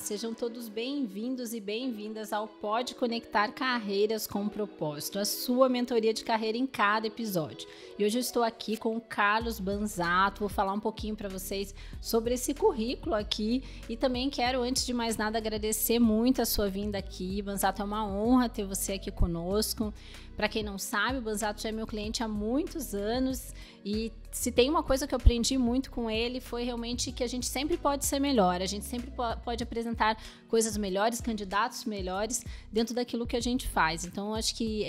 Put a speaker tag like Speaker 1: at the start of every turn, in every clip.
Speaker 1: sejam todos bem-vindos e bem-vindas ao Pode Conectar Carreiras com Propósito, a sua mentoria de carreira em cada episódio. E hoje eu estou aqui com o Carlos Banzato, vou falar um pouquinho para vocês sobre esse currículo aqui e também quero, antes de mais nada, agradecer muito a sua vinda aqui. Banzato, é uma honra ter você aqui conosco. Para quem não sabe, o Banzato já é meu cliente há muitos anos e se tem uma coisa que eu aprendi muito com ele foi realmente que a gente sempre pode ser melhor, a gente sempre pode apresentar coisas melhores, candidatos melhores dentro daquilo que a gente faz. Então, eu acho que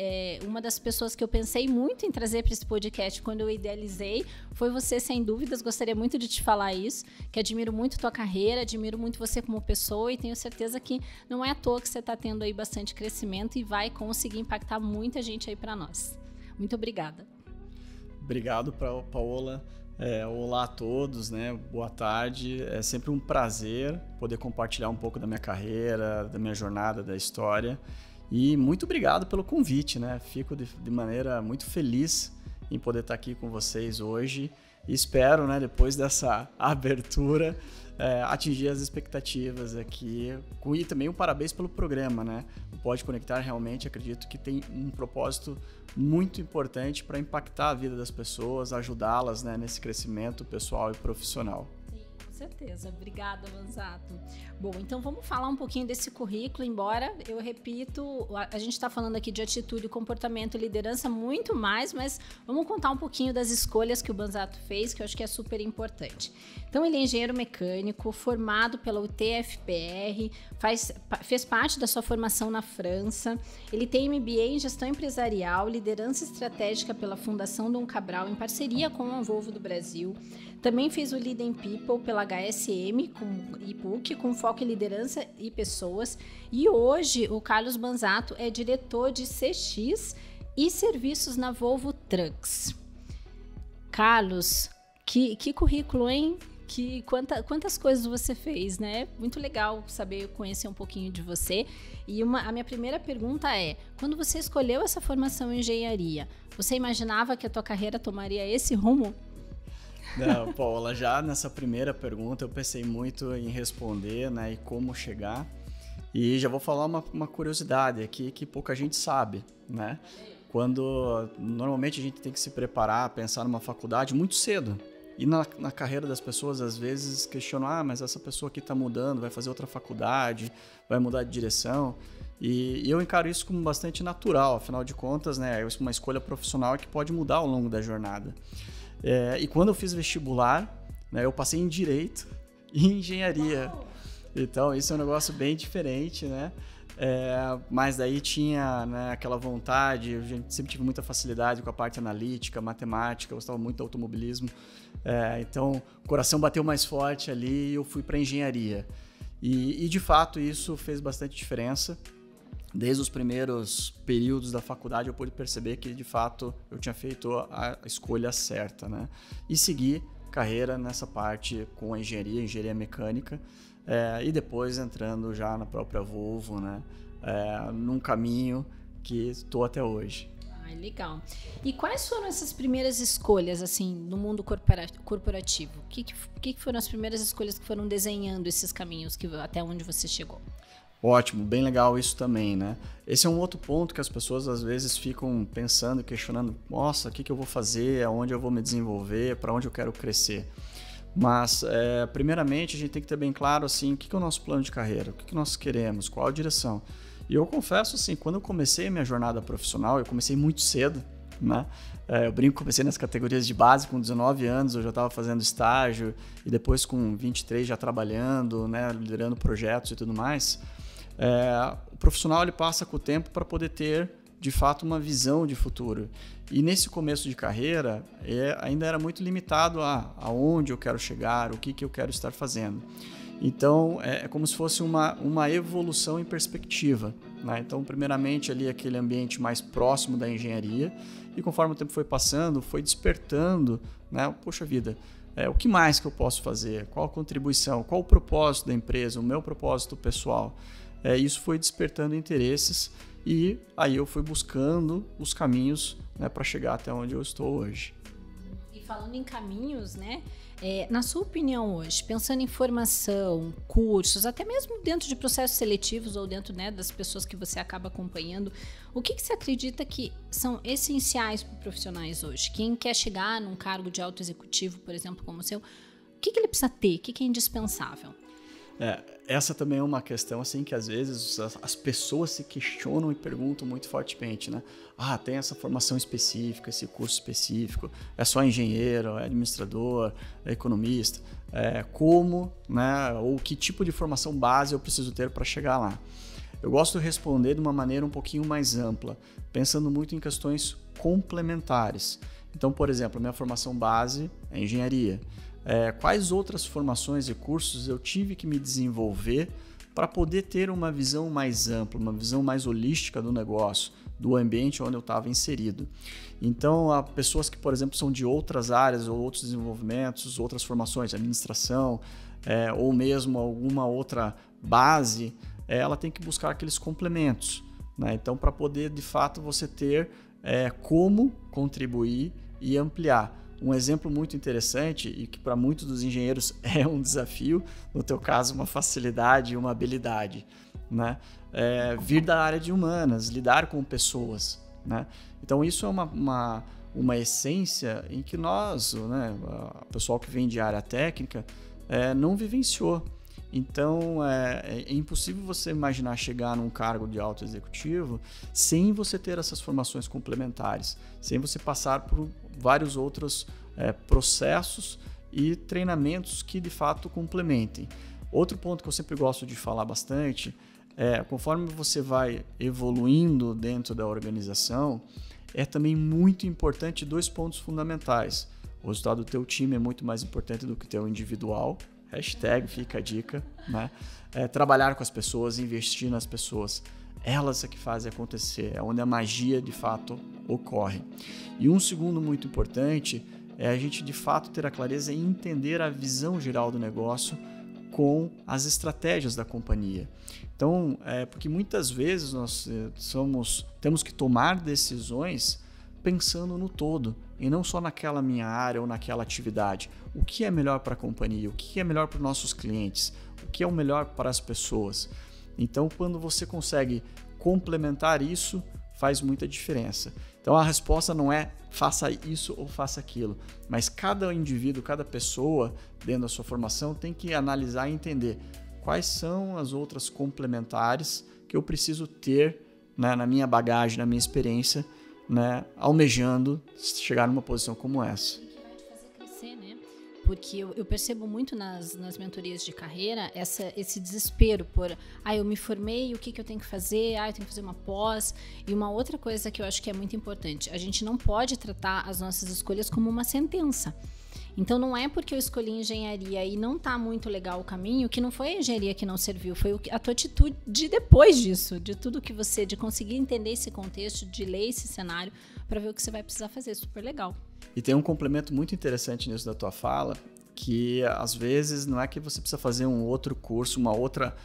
Speaker 1: uma das pessoas que eu pensei muito em trazer para esse podcast quando eu idealizei foi você, sem dúvidas. Gostaria muito de te falar isso, que admiro muito tua carreira, admiro muito você como pessoa e tenho certeza que não é à toa que você está tendo aí bastante crescimento e vai conseguir impactar muita gente aí para nós. Muito obrigada.
Speaker 2: Obrigado, Paola. Olá a todos, né? Boa tarde. É sempre um prazer poder compartilhar um pouco da minha carreira, da minha jornada, da história. E muito obrigado pelo convite, né? Fico de maneira muito feliz em poder estar aqui com vocês hoje. E espero, né, depois dessa abertura, atingir as expectativas aqui. E também um parabéns pelo programa, né? O Pode Conectar realmente acredito que tem um propósito muito importante para impactar a vida das pessoas, ajudá-las, né, nesse crescimento pessoal e profissional.
Speaker 1: Com certeza. Obrigada, Banzato. Bom, então vamos falar um pouquinho desse currículo, embora, eu repito, a gente está falando aqui de atitude, comportamento e liderança muito mais, mas vamos contar um pouquinho das escolhas que o Banzato fez, que eu acho que é super importante. Então, ele é engenheiro mecânico, formado pela UTFPR, fez parte da sua formação na França, ele tem MBA em gestão empresarial, liderança estratégica pela Fundação Dom Cabral, em parceria com a Volvo do Brasil. Também fez o Leading People pela HSM e PUC, com foco em liderança e pessoas. E hoje o Carlos Banzato é diretor de CX e serviços na Volvo Trucks. Carlos, que currículo, hein? Quantas coisas você fez, né? Muito legal saber, conhecer um pouquinho de você. E a minha primeira pergunta é, quando você escolheu essa formação em engenharia, você imaginava que a tua carreira tomaria esse rumo?
Speaker 2: Não, Paula, já nessa primeira pergunta eu pensei muito em responder, né, e como chegar. E já vou falar uma curiosidade aqui que pouca gente sabe, né? Quando normalmente a gente tem que se preparar, pensar numa faculdade muito cedo. E na carreira das pessoas, às vezes, questionam, mas essa pessoa aqui está mudando, vai fazer outra faculdade, vai mudar de direção. E eu encaro isso como bastante natural, afinal de contas, né, é uma escolha profissional que pode mudar ao longo da jornada. E quando eu fiz vestibular, né, eu passei em Direito e em Engenharia. Então, isso é um negócio bem diferente, né? Mas daí tinha, né, aquela vontade, eu sempre tive muita facilidade com a parte analítica, matemática, eu gostava muito do automobilismo. Então, o coração bateu mais forte ali e eu fui para Engenharia. E, de fato, isso fez bastante diferença. Desde os primeiros períodos da faculdade eu pude perceber que, de fato, eu tinha feito a escolha certa, né? E segui carreira nessa parte com a engenharia mecânica, e depois entrando já na própria Volvo, né? Num caminho que estou até hoje.
Speaker 1: Legal. E quais foram essas primeiras escolhas, assim, no mundo corporativo? O que foram as primeiras escolhas que foram desenhando esses caminhos até onde você chegou?
Speaker 2: Ótimo, bem legal isso também, né? Esse é um outro ponto que as pessoas às vezes ficam pensando, questionando, nossa, o que eu vou fazer, aonde eu vou me desenvolver, para onde eu quero crescer. Mas, primeiramente, a gente tem que ter bem claro, assim, o que é o nosso plano de carreira, o que nós queremos, qual a direção. E eu confesso, assim, quando eu comecei a minha jornada profissional, eu comecei muito cedo, né? Eu brinco, comecei nas categorias de base, com 19 anos eu já estava fazendo estágio, e depois com 23 já trabalhando, né, liderando projetos e tudo mais. O profissional ele passa com o tempo para poder ter, de fato, uma visão de futuro. E nesse começo de carreira, ainda era muito limitado aonde eu quero chegar, o que eu quero estar fazendo. Então, é como se fosse uma evolução em perspectiva, né? Então, primeiramente, ali aquele ambiente mais próximo da engenharia, e conforme o tempo foi passando, foi despertando, né? Poxa vida, o que mais que eu posso fazer? Qual a contribuição? Qual o propósito da empresa? O meu propósito pessoal? Isso foi despertando interesses e aí eu fui buscando os caminhos, né, para chegar até onde eu estou hoje.
Speaker 1: E falando em caminhos, né, Na sua opinião hoje, pensando em formação, cursos, até mesmo dentro de processos seletivos ou dentro, né, das pessoas que você acaba acompanhando, o que você acredita que são essenciais para profissionais hoje? Quem quer chegar num cargo de alto executivo, por exemplo, como o seu, o que ele precisa ter? O que é indispensável?
Speaker 2: Essa também é uma questão assim que às vezes as pessoas se questionam e perguntam muito fortemente, né? Tem essa formação específica, esse curso específico, é só engenheiro, é administrador, é economista, como, né? Ou que tipo de formação base eu preciso ter para chegar lá? Eu gosto de responder de uma maneira um pouquinho mais ampla, pensando muito em questões complementares. Então, por exemplo, minha formação base é engenharia. Quais outras formações e cursos eu tive que me desenvolver para poder ter uma visão mais ampla, uma visão mais holística do negócio, do ambiente onde eu estava inserido. Então, há pessoas que, por exemplo, são de outras áreas ou outros desenvolvimentos, outras formações, administração, ou mesmo alguma outra base, ela tem que buscar aqueles complementos, né? Então, para poder, de fato, você ter como contribuir e ampliar. Um exemplo muito interessante e que para muitos dos engenheiros é um desafio, no teu caso uma facilidade e uma habilidade, né? Vir da área de humanas, lidar com pessoas, né? Então isso é uma essência em que nós, né, o pessoal que vem de área técnica, não vivenciou. Então é impossível você imaginar chegar num cargo de alto executivo sem você ter essas formações complementares, sem você passar por vários outros processos e treinamentos que de fato complementem. Outro ponto que eu sempre gosto de falar bastante conforme você vai evoluindo dentro da organização, é também muito importante 2 pontos fundamentais. O resultado do teu time é muito mais importante do que o teu individual. Hashtag fica a dica, né? Trabalhar com as pessoas, investir nas pessoas. Elas é que fazem acontecer, é onde a magia de fato ocorre. E um segundo muito importante é a gente de fato ter a clareza em entender a visão geral do negócio com as estratégias da companhia. Então, porque muitas vezes nós temos que tomar decisões pensando no todo e não só naquela minha área ou naquela atividade. O que é melhor para a companhia? O que é melhor para os nossos clientes? O que é o melhor para as pessoas? Então, quando você consegue complementar isso, faz muita diferença. Então, a resposta não é faça isso ou faça aquilo, mas cada indivíduo, cada pessoa dentro da sua formação tem que analisar e entender quais são as outras complementares que eu preciso ter, né, na minha bagagem, na minha experiência, né, almejando chegar numa posição como essa.
Speaker 1: Que vai te fazer crescer, né? Porque eu percebo muito nas mentorias de carreira esse desespero por eu me formei, o que eu tenho que fazer? Eu tenho que fazer uma pós. E uma outra coisa que eu acho que é muito importante, a gente não pode tratar as nossas escolhas como uma sentença. Então não é porque eu escolhi engenharia e não tá muito legal o caminho que não foi a engenharia que não serviu, foi a tua atitude depois disso, de tudo que de conseguir entender esse contexto, de ler esse cenário para ver o que você vai precisar fazer, super legal.
Speaker 2: E tem um complemento muito interessante nisso da tua fala, que às vezes não é que você precisa fazer um outro curso, uma outra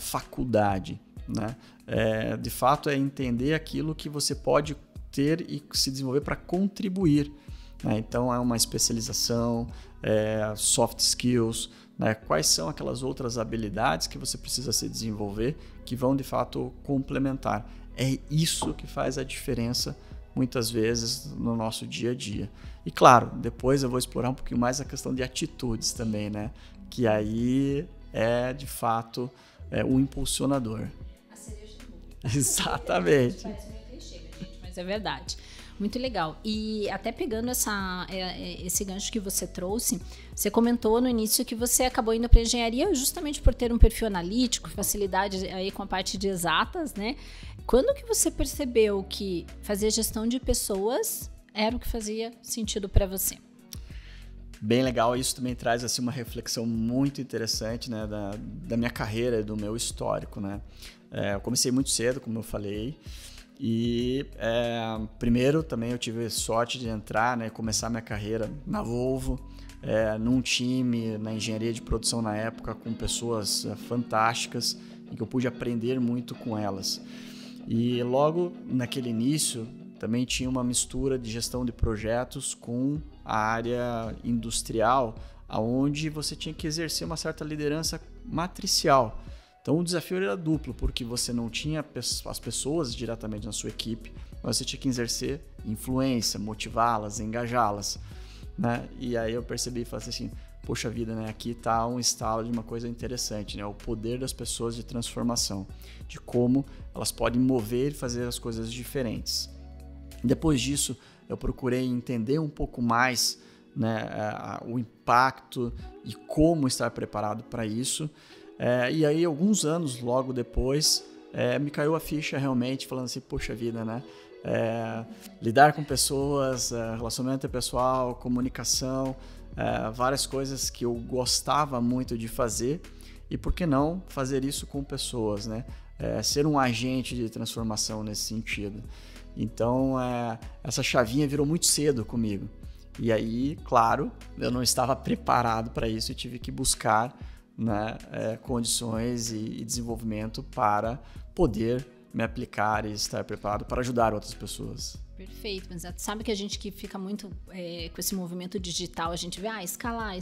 Speaker 2: faculdade, né? De fato é entender aquilo que você pode ter e se desenvolver para contribuir. Então é uma especialização, soft skills, né? Quais são aquelas outras habilidades que você precisa se desenvolver que vão de fato complementar. É isso que faz a diferença muitas vezes no nosso dia a dia. E claro, depois eu vou explorar um pouquinho mais a questão de atitudes também, né? Que aí é de fato o impulsionador.
Speaker 1: A cereja do bolo.
Speaker 2: Exatamente.
Speaker 1: Parece meio clichê, gente, mas é verdade. Muito legal. E até pegando esse gancho que você trouxe, você comentou no início que você acabou indo para engenharia justamente por ter um perfil analítico, facilidade aí com a parte de exatas, né? Quando que você percebeu que fazer gestão de pessoas era o que fazia sentido para você?
Speaker 2: Bem legal, isso também traz assim, uma reflexão muito interessante, né, da minha carreira, do meu histórico, né? Eu comecei muito cedo, como eu falei, e primeiro também eu tive sorte de entrar, né, começar minha carreira na Volvo, num time na engenharia de produção na época com pessoas fantásticas em que eu pude aprender muito com elas. E logo naquele início também tinha uma mistura de gestão de projetos com a área industrial, onde você tinha que exercer uma certa liderança matricial. Então o desafio era duplo, porque você não tinha as pessoas diretamente na sua equipe, mas você tinha que exercer influência, motivá-las, engajá-las, né? E aí eu percebi e falei assim, poxa vida, né? Aqui está um estalo de uma coisa interessante, né? O poder das pessoas de transformação, de como elas podem mover e fazer as coisas diferentes. Depois disso, eu procurei entender um pouco mais, né, o impacto e como estar preparado para isso. E aí, alguns anos logo depois, me caiu a ficha realmente, falando assim, poxa vida, né? Lidar com pessoas, relacionamento pessoal, comunicação, várias coisas que eu gostava muito de fazer, e por que não fazer isso com pessoas, né? Ser um agente de transformação nesse sentido. Então, essa chavinha virou muito cedo comigo. E aí, claro, eu não estava preparado para isso e tive que buscar, né, condições e desenvolvimento para poder me aplicar e estar preparado para ajudar outras pessoas.
Speaker 1: Perfeito, mas sabe que a gente que fica muito com esse movimento digital, a gente vê escalar.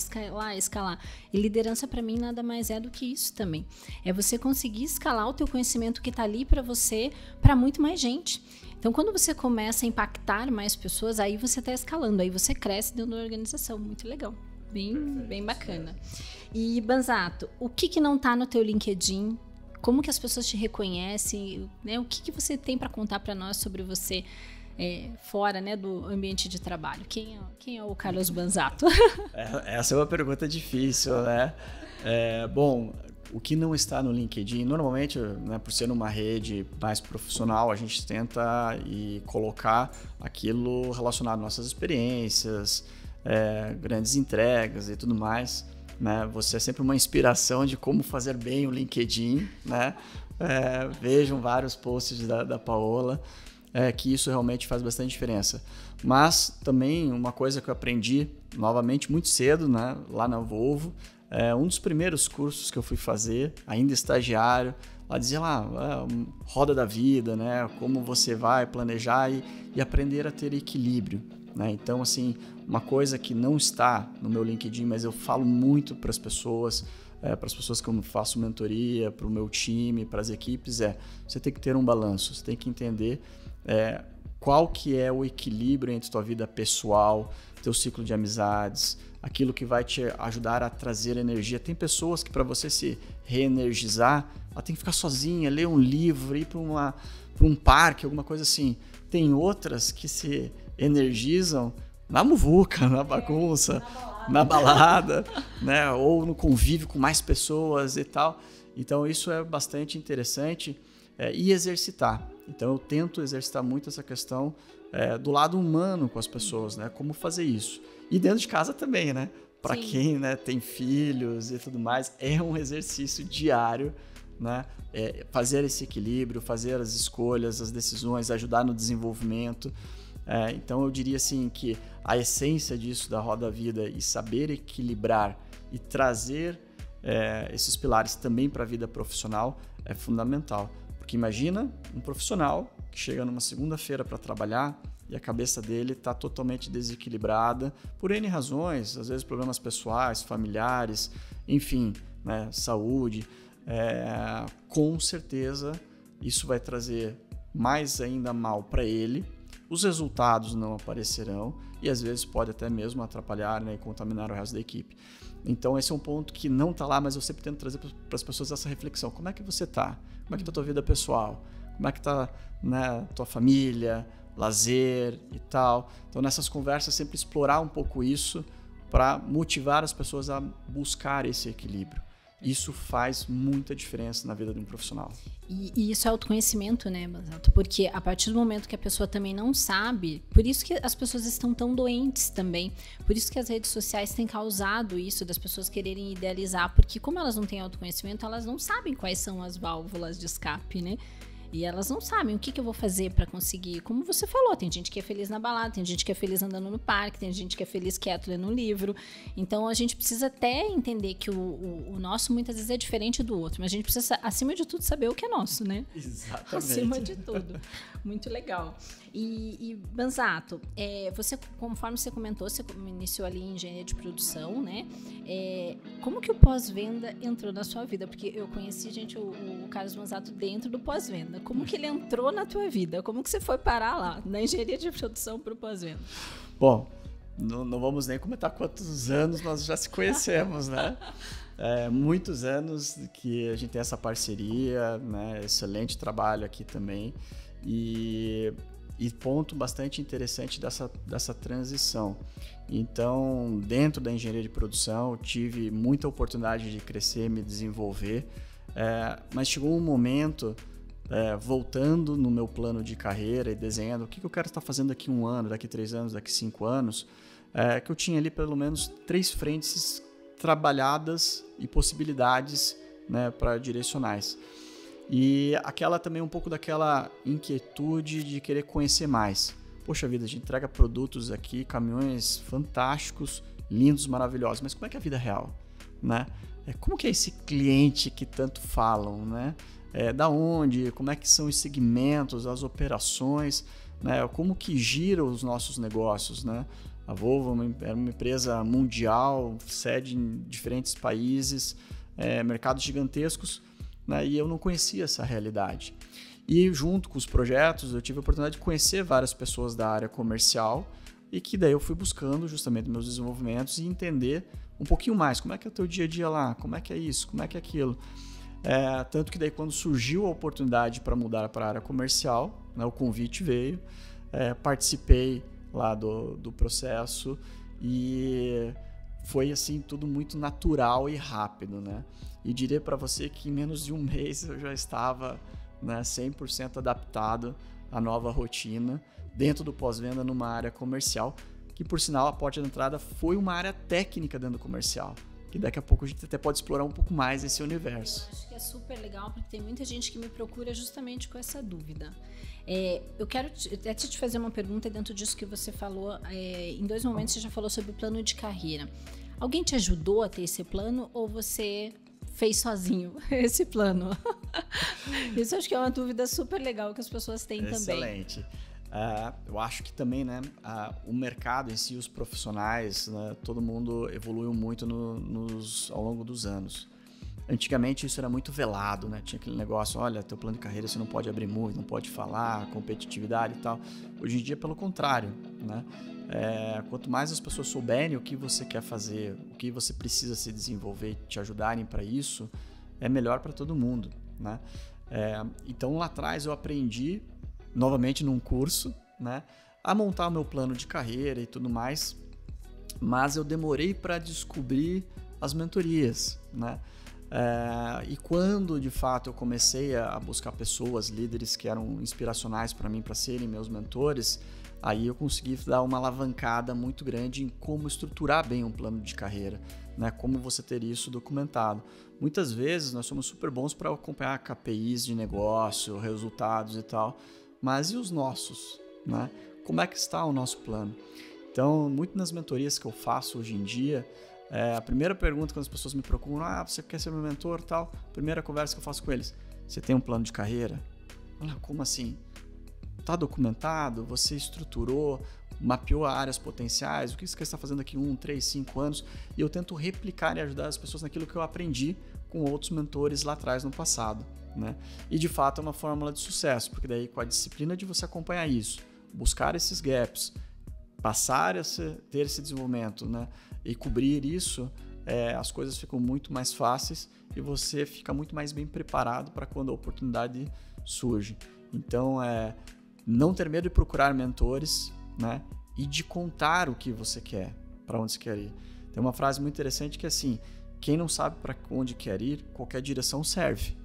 Speaker 1: E liderança para mim nada mais é do que isso também. É você conseguir escalar o teu conhecimento que está ali para você, para muito mais gente. Então, quando você começa a impactar mais pessoas, aí você está escalando, aí você cresce dentro da organização. Muito legal, bem bacana. E, Banzato, o que não está no teu LinkedIn? Como que as pessoas te reconhecem? Né? O que você tem para contar para nós sobre você fora, né, do ambiente de trabalho? Quem é o Carlos Banzato?
Speaker 2: Essa é uma pergunta difícil, né? Bom, o que não está no LinkedIn, normalmente, né, por ser uma rede mais profissional, a gente tenta colocar aquilo relacionado às nossas experiências, grandes entregas e tudo mais, né? Você é sempre uma inspiração de como fazer bem o LinkedIn, né? Vejam vários posts da Paola, que isso realmente faz bastante diferença. Mas também uma coisa que eu aprendi, novamente, muito cedo, né, lá na Volvo, um dos primeiros cursos que eu fui fazer, ainda estagiário, lá dizia roda da vida, né, como você vai planejar e aprender a ter equilíbrio, né? Então, assim, uma coisa que não está no meu LinkedIn, mas eu falo muito para as pessoas que eu faço mentoria, para o meu time, para as equipes, você tem que ter um balanço, você tem que entender qual que é o equilíbrio entre tua vida pessoal, teu ciclo de amizades, aquilo que vai te ajudar a trazer energia. Tem pessoas que para você se reenergizar, ela tem que ficar sozinha, ler um livro, ir para um parque, alguma coisa assim. Tem outras que se energizam na muvuca, na bagunça, na balada, né? Ou no convívio com mais pessoas e tal. Então isso é bastante interessante. E exercitar. Então eu tento exercitar muito essa questão do lado humano com as pessoas, né? Como fazer isso. E dentro de casa também, né? Para quem, né, tem filhos e tudo mais, é um exercício diário, né? Fazer esse equilíbrio, fazer as escolhas, as decisões, ajudar no desenvolvimento. Então eu diria assim que a essência disso da Roda Vida e saber equilibrar e trazer esses pilares também para a vida profissional é fundamental. Porque imagina um profissional que chega numa segunda-feira para trabalhar e a cabeça dele está totalmente desequilibrada por N razões, às vezes problemas pessoais, familiares, enfim, né, saúde. Com certeza isso vai trazer mais ainda mal para ele, os resultados não aparecerão e às vezes pode até mesmo atrapalhar, né, e contaminar o resto da equipe. Então esse é um ponto que não está lá, mas eu sempre tento trazer para as pessoas essa reflexão. Como é que você está? Como é que está a tua vida pessoal? Como é que está, né, tua família, lazer e tal? Então nessas conversas sempre explorar um pouco isso para motivar as pessoas a buscar esse equilíbrio. Isso faz muita diferença na vida de um profissional.
Speaker 1: E isso é autoconhecimento, né, Banzato? Porque a partir do momento que a pessoa também não sabe, por isso que as pessoas estão tão doentes também, por isso que as redes sociais têm causado isso, das pessoas quererem idealizar, porque como elas não têm autoconhecimento, elas não sabem quais são as válvulas de escape, né? E elas não sabem o que eu vou fazer para conseguir. Como você falou, tem gente que é feliz na balada, tem gente que é feliz andando no parque, tem gente que é feliz quieto lendo um livro. Então, a gente precisa até entender que o nosso muitas vezes é diferente do outro. Mas a gente precisa, acima de tudo, saber o que é nosso, né?
Speaker 2: Exatamente.
Speaker 1: Acima de tudo. Muito legal. E Banzato, você, conforme você comentou, você iniciou ali em engenharia de produção, né? Como que o pós-venda entrou na sua vida? Porque eu conheci, gente, o Carlos Banzato dentro do pós-venda. Como que ele entrou na tua vida? Como que você foi parar lá, na engenharia de produção para o pós-venda?
Speaker 2: Bom, não vamos nem comentar quantos anos nós já se conhecemos, né? Muitos anos que a gente tem essa parceria, né? Excelente trabalho aqui também. E ponto bastante interessante dessa transição. Então, dentro da engenharia de produção, tive muita oportunidade de crescer, me desenvolver, mas chegou um momento, voltando no meu plano de carreira e desenhando o que eu quero estar fazendo daqui 1 ano, daqui 3 anos, daqui 5 anos, que eu tinha ali pelo menos 3 frentes trabalhadas e possibilidades, né, para direcionais. E também um pouco daquela inquietude de querer conhecer mais. Poxa vida, a gente entrega produtos aqui, caminhões fantásticos, lindos, maravilhosos, mas como é que é a vida real, né? Como que é esse cliente que tanto falam, né? Da onde, como é que são os segmentos, as operações, né? Como que giram os nossos negócios, né? A Volvo era uma empresa mundial, sede em diferentes países, mercados gigantescos, né? E eu não conhecia essa realidade. E junto com os projetos, eu tive a oportunidade de conhecer várias pessoas da área comercial e que daí eu fui buscando justamente meus desenvolvimentos e entender um pouquinho mais como é que é o teu dia a dia lá, como é que é isso, como é que é aquilo. Tanto que daí quando surgiu a oportunidade para mudar para a área comercial, né, o convite veio, participei lá do processo e foi assim tudo muito natural e rápido, né? E diria para você que em menos de 1 mês eu já estava, né, 100% adaptado à nova rotina dentro do pós-venda numa área comercial, que por sinal a porta de entrada foi uma área técnica dentro do comercial, que daqui a pouco a gente até pode explorar um pouco mais esse universo.
Speaker 1: Eu acho que é super legal, porque tem muita gente que me procura justamente com essa dúvida. Eu quero até te fazer uma pergunta dentro disso que você falou. Em 2 momentos você já falou sobre o plano de carreira. Alguém te ajudou a ter esse plano ou você fez sozinho esse plano? Isso acho que é uma dúvida super legal que as pessoas têm também.
Speaker 2: Excelente. Eu acho que também, né, o mercado em si, os profissionais, né, todo mundo evoluiu muito ao longo dos anos. Antigamente isso era muito velado, né? Tinha aquele negócio, olha, teu plano de carreira você não pode abrir muito, não pode falar, competitividade e tal. Hoje em dia, pelo contrário, né? Quanto mais as pessoas souberem o que você quer fazer, o que você precisa se desenvolver e te ajudarem para isso, é melhor para todo mundo, né? Então lá atrás eu aprendi, novamente num curso, né, a montar o meu plano de carreira e tudo mais, mas eu demorei para descobrir as mentorias, né? E quando de fato eu comecei a buscar pessoas, líderes que eram inspiracionais para mim, para serem meus mentores, aí eu consegui dar uma alavancada muito grande em como estruturar bem um plano de carreira, né? Como você ter isso documentado. Muitas vezes nós somos super bons para acompanhar KPIs de negócio, resultados e tal, mas e os nossos, né? Como é que está o nosso plano? Então, muito nas mentorias que eu faço hoje em dia, a primeira pergunta quando as pessoas me procuram, você quer ser meu mentor, tal? Primeira conversa que eu faço com eles, você tem um plano de carreira? Como assim? Está documentado? Você estruturou, mapeou áreas potenciais? O que você quer estar fazendo daqui 1, 3, 5 anos? E eu tento replicar e ajudar as pessoas naquilo que eu aprendi com outros mentores lá atrás no passado, né? E de fato é uma fórmula de sucesso, porque daí com a disciplina de você acompanhar isso, buscar esses gaps, passar ter esse desenvolvimento, né, e cobrir isso, as coisas ficam muito mais fáceis e você fica muito mais bem preparado para quando a oportunidade surge. Então, não ter medo de procurar mentores, né, e de contar o que você quer, para onde você quer ir. Tem uma frase muito interessante que é assim, quem não sabe para onde quer ir, qualquer direção serve,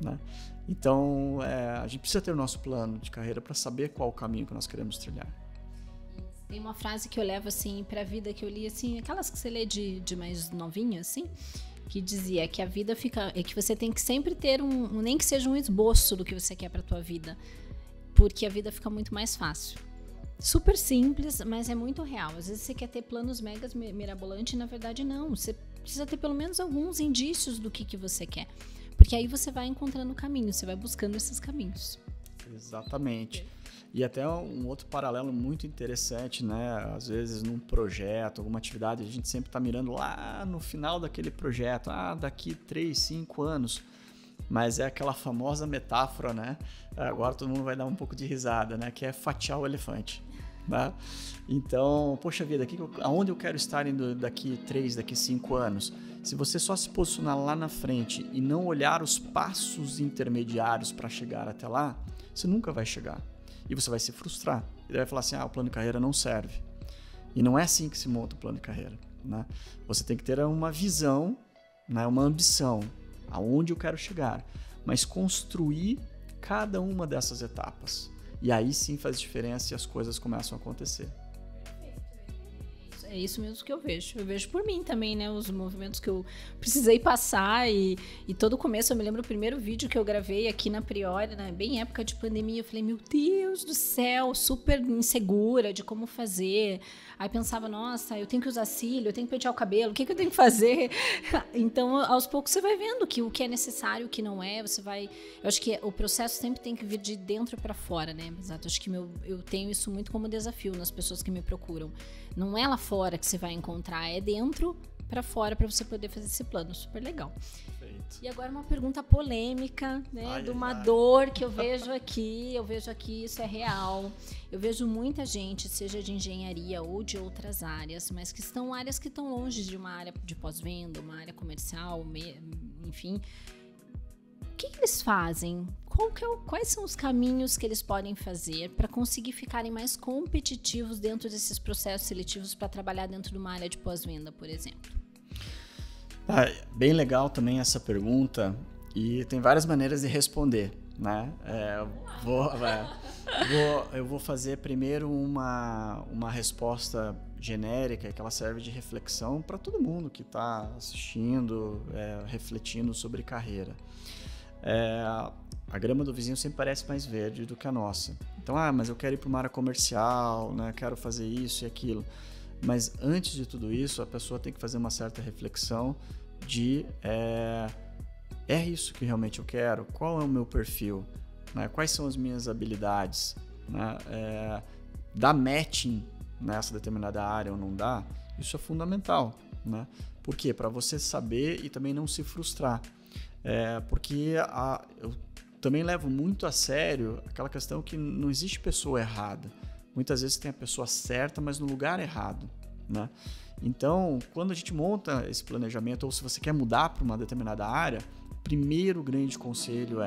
Speaker 2: né? Então, a gente precisa ter o nosso plano de carreira para saber qual o caminho que nós queremos trilhar.
Speaker 1: Tem uma frase que eu levo assim para a vida, que eu li assim, aquelas que você lê de mais novinho assim, que dizia que a vida que você tem que sempre ter nem que seja um esboço do que você quer para tua vida, porque a vida fica muito mais fácil. Super simples, mas é muito real. Às vezes você quer ter planos megas mirabolantes e na verdade não. Você precisa ter pelo menos alguns indícios do que você quer. Porque aí você vai encontrando o caminho, você vai buscando esses caminhos.
Speaker 2: Exatamente. E até um outro paralelo muito interessante, né? Às vezes num projeto, alguma atividade, a gente sempre está mirando lá no final daquele projeto, daqui 3, 5 anos. Mas é aquela famosa metáfora, né? Agora todo mundo vai dar um pouco de risada, né? Que é fatiar o elefante. Né? Então, poxa vida, aonde eu quero estar indo daqui 3, daqui 5 anos? Se você só se posicionar lá na frente e não olhar os passos intermediários para chegar até lá, você nunca vai chegar. E você vai se frustrar. E vai falar assim, o plano de carreira não serve. E não é assim que se monta o plano de carreira. Né? Você tem que ter uma visão, né? Uma ambição, aonde eu quero chegar. Mas construir cada uma dessas etapas. E aí sim faz diferença e as coisas começam a acontecer.
Speaker 1: É isso mesmo que eu vejo. Eu vejo por mim também, né? Os movimentos que eu precisei passar e todo o começo, eu me lembro o primeiro vídeo que eu gravei aqui na Priori, né? Bem época de pandemia, eu falei, meu Deus do céu, super insegura de como fazer. Aí pensava, nossa, eu tenho que usar cílio, eu tenho que pentear o cabelo, o que eu tenho que fazer? Então, aos poucos você vai vendo que o que é necessário, o que não é, você vai... Eu acho que o processo sempre tem que vir de dentro para fora, né? Exato, acho que eu tenho isso muito como desafio nas pessoas que me procuram. Não é lá fora que você vai encontrar, é dentro para fora para você poder fazer esse plano. Super legal. Perfeito. E agora uma pergunta polêmica, né? De uma dor que eu vejo aqui. Eu vejo aqui, isso é real. Eu vejo muita gente, seja de engenharia ou de outras áreas, mas que estão áreas que estão longe de uma área de pós-venda, uma área comercial, enfim. O que eles fazem? Quais são os caminhos que eles podem fazer para conseguir ficarem mais competitivos dentro desses processos seletivos para trabalhar dentro de uma área de pós-venda, por exemplo?
Speaker 2: Bem legal também essa pergunta e tem várias maneiras de responder, né? Eu vou fazer primeiro uma resposta genérica que ela serve de reflexão para todo mundo que está assistindo, refletindo sobre carreira. A grama do vizinho sempre parece mais verde do que a nossa. Então, mas eu quero ir para uma área comercial, né? Quero fazer isso e aquilo. Mas antes de tudo isso, a pessoa tem que fazer uma certa reflexão de é isso que realmente eu quero? Qual é o meu perfil? Né? Quais são as minhas habilidades? Né? Dá matching nessa determinada área ou não dá? Isso é fundamental. Né? Por quê? Para você saber e também não se frustrar. Porque eu também levo muito a sério aquela questão que não existe pessoa errada. Muitas vezes tem a pessoa certa, mas no lugar errado, né? Então, quando a gente monta esse planejamento, ou se você quer mudar para uma determinada área, primeiro grande conselho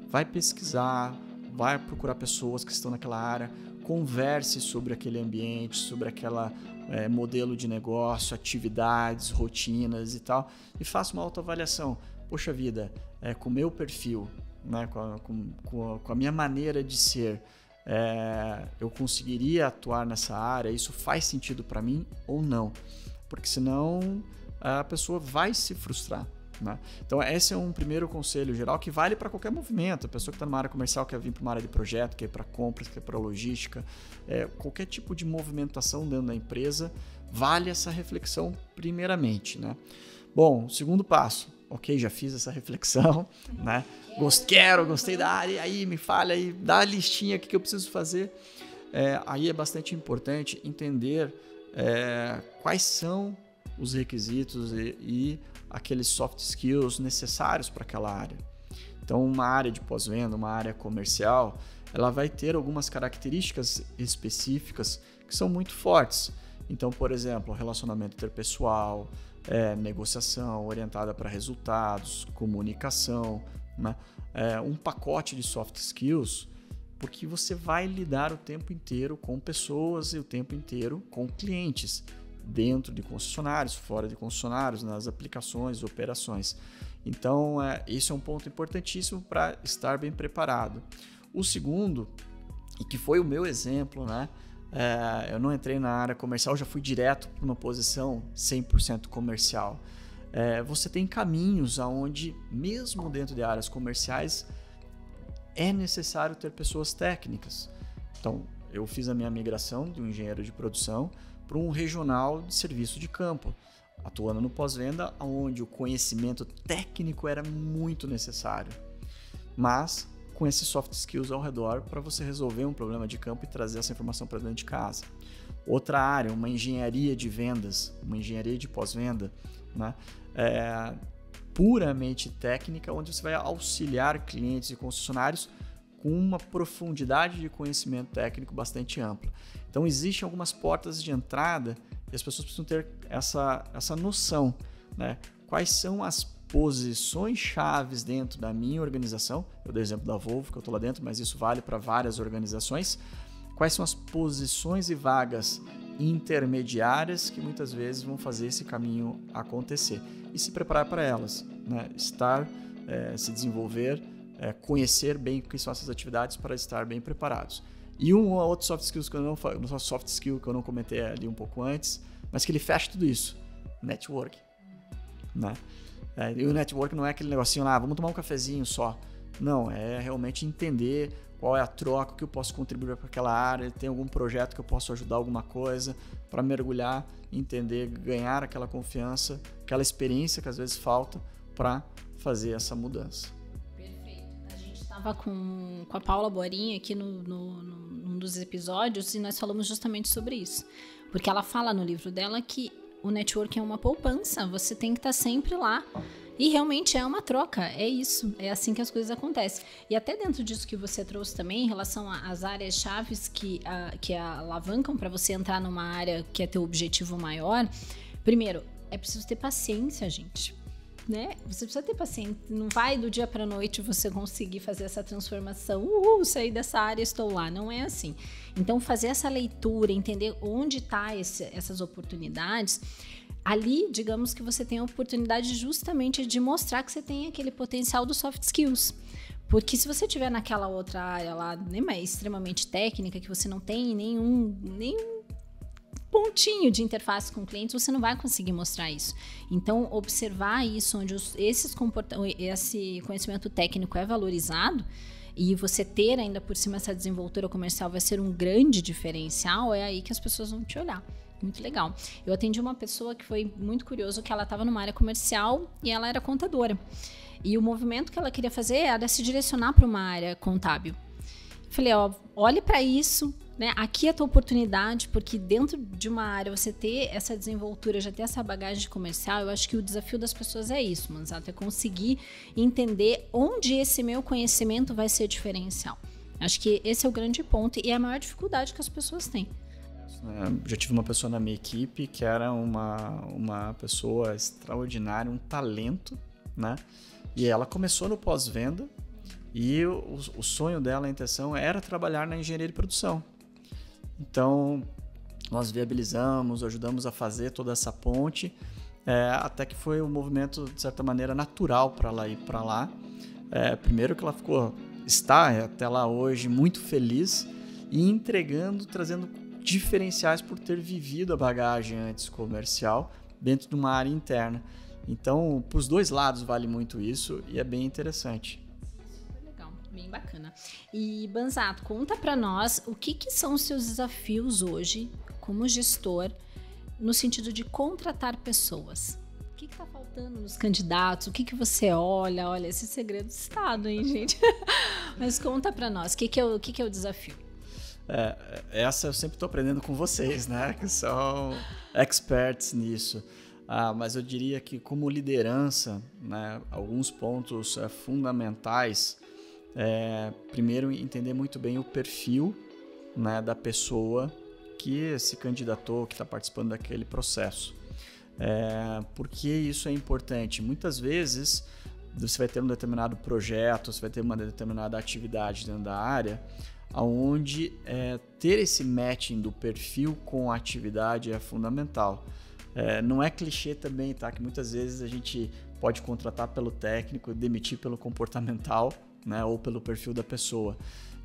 Speaker 2: vai pesquisar, vai procurar pessoas que estão naquela área, converse sobre aquele ambiente, sobre aquele modelo de negócio, atividades, rotinas e tal, e faça uma autoavaliação. Poxa vida, com o meu perfil, né, com a minha maneira de ser, eu conseguiria atuar nessa área? Isso faz sentido para mim ou não? Porque senão a pessoa vai se frustrar. Né? Então esse é um primeiro conselho geral que vale para qualquer movimento. A pessoa que está numa área comercial quer vir para uma área de projeto, quer ir para compras, quer ir para logística, qualquer tipo de movimentação dentro da empresa, vale essa reflexão primeiramente. Né? Bom, segundo passo. Ok, já fiz essa reflexão, né? Gostei da área, aí me fala aí, dá a listinha que eu preciso fazer. Aí é bastante importante entender quais são os requisitos e aqueles soft skills necessários para aquela área. Então, uma área de pós-venda, uma área comercial, ela vai ter algumas características específicas que são muito fortes. Então, por exemplo, relacionamento interpessoal, negociação orientada para resultados, comunicação, né? Um pacote de soft skills, porque você vai lidar o tempo inteiro com pessoas e o tempo inteiro com clientes, dentro de concessionários, fora de concessionários, nas aplicações, operações. Então, isso é um ponto importantíssimo para estar bem preparado. O segundo, e que foi o meu exemplo, né? Eu não entrei na área comercial, já fui direto para uma posição 100% comercial. Você tem caminhos onde, mesmo dentro de áreas comerciais, é necessário ter pessoas técnicas. Então, eu fiz a minha migração de um engenheiro de produção para um regional de serviço de campo, atuando no pós-venda, onde o conhecimento técnico era muito necessário. Mas, com esses soft skills ao redor para você resolver um problema de campo e trazer essa informação para dentro de casa. Outra área, uma engenharia de vendas, uma engenharia de pós-venda, né? Puramente técnica, onde você vai auxiliar clientes e concessionários com uma profundidade de conhecimento técnico bastante ampla. Então, existem algumas portas de entrada e as pessoas precisam ter essa noção, né? Quais são as posições chaves dentro da minha organização? Eu dei o exemplo da Volvo, que eu estou lá dentro, mas isso vale para várias organizações. Quais são as posições e vagas intermediárias que muitas vezes vão fazer esse caminho acontecer? E se preparar para elas, né? Se desenvolver, conhecer bem o que são essas atividades para estar bem preparados. E um outro soft skill que eu não comentei ali um pouco antes, mas que ele fecha tudo isso: network, né? E o network não é aquele negocinho lá, vamos tomar um cafezinho só. Não, é realmente entender qual é a troca, o que eu posso contribuir para aquela área, tem algum projeto que eu posso ajudar alguma coisa, para mergulhar, entender, ganhar aquela confiança, aquela experiência que às vezes falta para fazer essa mudança.
Speaker 1: Perfeito. A gente estava com a Paula Boarinha aqui num dos episódios e nós falamos justamente sobre isso. Porque ela fala no livro dela que o network é uma poupança, você tem que estar sempre lá. E realmente é uma troca, é isso, é assim que as coisas acontecem. E até dentro disso que você trouxe também, em relação às áreas chaves que alavancam para você entrar numa área que é teu objetivo maior, primeiro, é preciso ter paciência, gente. Né? Você precisa ter paciência, não vai do dia para a noite você conseguir fazer essa transformação, sair dessa área, estou lá, não é assim. Então fazer essa leitura, entender onde estão essas oportunidades, ali, digamos que você tem a oportunidade justamente de mostrar que você tem aquele potencial dos soft skills. Porque se você estiver naquela outra área lá, né, extremamente técnica, que você não tem nenhum pontinho de interface com clientes, você não vai conseguir mostrar isso. Então, observar isso, onde esse conhecimento técnico é valorizado e você ter ainda por cima essa desenvoltura comercial vai ser um grande diferencial, é aí que as pessoas vão te olhar. Muito legal. Eu atendi uma pessoa que foi muito curioso, que ela estava numa área comercial e ela era contadora. E o movimento que ela queria fazer era se direcionar para uma área contábil. Falei, olhe para isso, né? Aqui é a tua oportunidade, porque dentro de uma área você ter essa desenvoltura, já ter essa bagagem comercial, eu acho que o desafio das pessoas é isso, Manzato, é conseguir entender onde esse meu conhecimento vai ser diferencial. Acho que esse é o grande ponto e é a maior dificuldade que as pessoas têm.
Speaker 2: Já tive uma pessoa na minha equipe que era uma pessoa extraordinária, um talento, né? E ela começou no pós-venda e o sonho dela, a intenção era trabalhar na engenharia de produção. Então, nós viabilizamos, ajudamos a fazer toda essa ponte, até que foi um movimento, de certa maneira, natural para ela ir para lá. Primeiro que ela está até lá hoje muito feliz e entregando, trazendo diferenciais por ter vivido a bagagem antes comercial dentro de uma área interna. Então, para os dois lados vale muito isso e é bem interessante.
Speaker 1: Legal, bem bacana. E Banzato, conta para nós o que são os seus desafios hoje como gestor no sentido de contratar pessoas. O que está faltando nos candidatos? O que você olha? Olha, esse segredo do Estado, hein, gente? Mas conta para nós, o que é o desafio?
Speaker 2: Essa eu sempre estou aprendendo com vocês, né? Que são experts nisso. Mas eu diria que como liderança, né, alguns pontos fundamentais. Primeiro, entender muito bem o perfil, né, da pessoa que se candidatou, que está participando daquele processo. Por que isso é importante? Muitas vezes você vai ter um determinado projeto, você vai ter uma determinada atividade dentro da área, onde ter esse matching do perfil com a atividade é fundamental. Não é clichê também, tá? Que muitas vezes a gente pode contratar pelo técnico e demitir pelo comportamental, né? Ou pelo perfil da pessoa.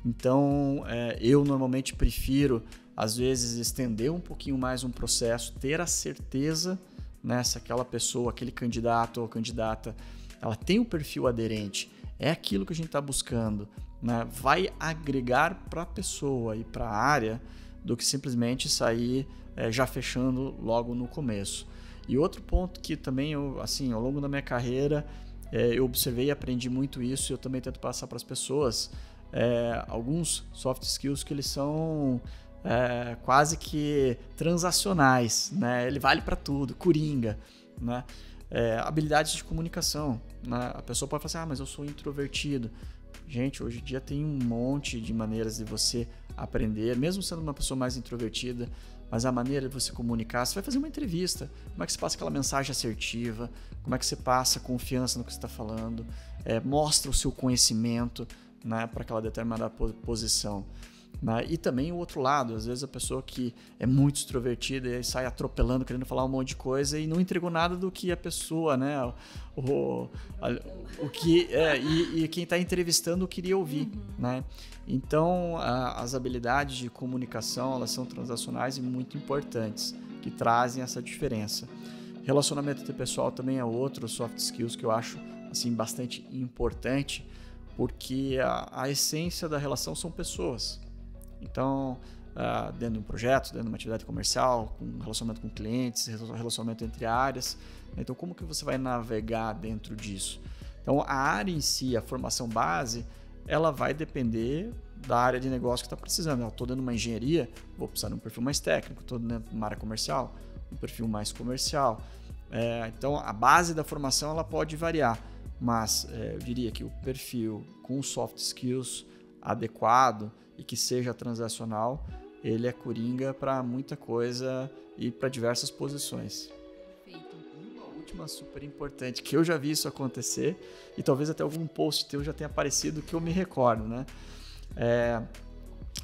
Speaker 2: Então, eu normalmente prefiro, às vezes, estender um pouquinho mais um processo, ter a certeza, né, se aquela pessoa, aquele candidato ou candidata, ela tem um perfil aderente, é aquilo que a gente está buscando, né? Vai agregar para a pessoa e para a área do que simplesmente sair já fechando logo no começo. E outro ponto que também, ao longo da minha carreira, eu observei e aprendi muito isso, e eu também tento passar para as pessoas alguns soft skills que eles são quase que transacionais, né? Ele vale para tudo, coringa, né? Habilidades de comunicação, né? A pessoa pode falar assim, mas eu sou introvertido. Gente, hoje em dia tem um monte de maneiras de você aprender, mesmo sendo uma pessoa mais introvertida, mas a maneira de você comunicar, você vai fazer uma entrevista, como é que você passa aquela mensagem assertiva, como é que você passa confiança no que você está falando, mostra o seu conhecimento, né, para aquela determinada posição. Né? E também o outro lado, às vezes a pessoa que é muito extrovertida e sai atropelando, querendo falar um monte de coisa e não entregou nada do que a pessoa, né, e quem está entrevistando queria ouvir. Né? Então, as habilidades de comunicação, elas são transacionais e muito importantes, que trazem essa diferença. Relacionamento interpessoal também é outro soft skills que eu acho assim, bastante importante, porque a essência da relação são pessoas. Então, dentro de um projeto, dentro de uma atividade comercial, com relacionamento com clientes, relacionamento entre áreas, né? Então, como que você vai navegar dentro disso? Então, a área em si, a formação base, ela vai depender da área de negócio que está precisando. Eu estou dando uma engenharia, vou precisar de um perfil mais técnico. Estou dentro de uma área comercial, um perfil mais comercial. Então, a base da formação ela pode variar, mas eu diria que o perfil com soft skills adequado e que seja transacional, ele é coringa para muita coisa e para diversas posições.
Speaker 1: Perfeito.
Speaker 2: Uma última super importante, que eu já vi isso acontecer, e talvez até algum post teu já tenha aparecido que eu me recordo, né?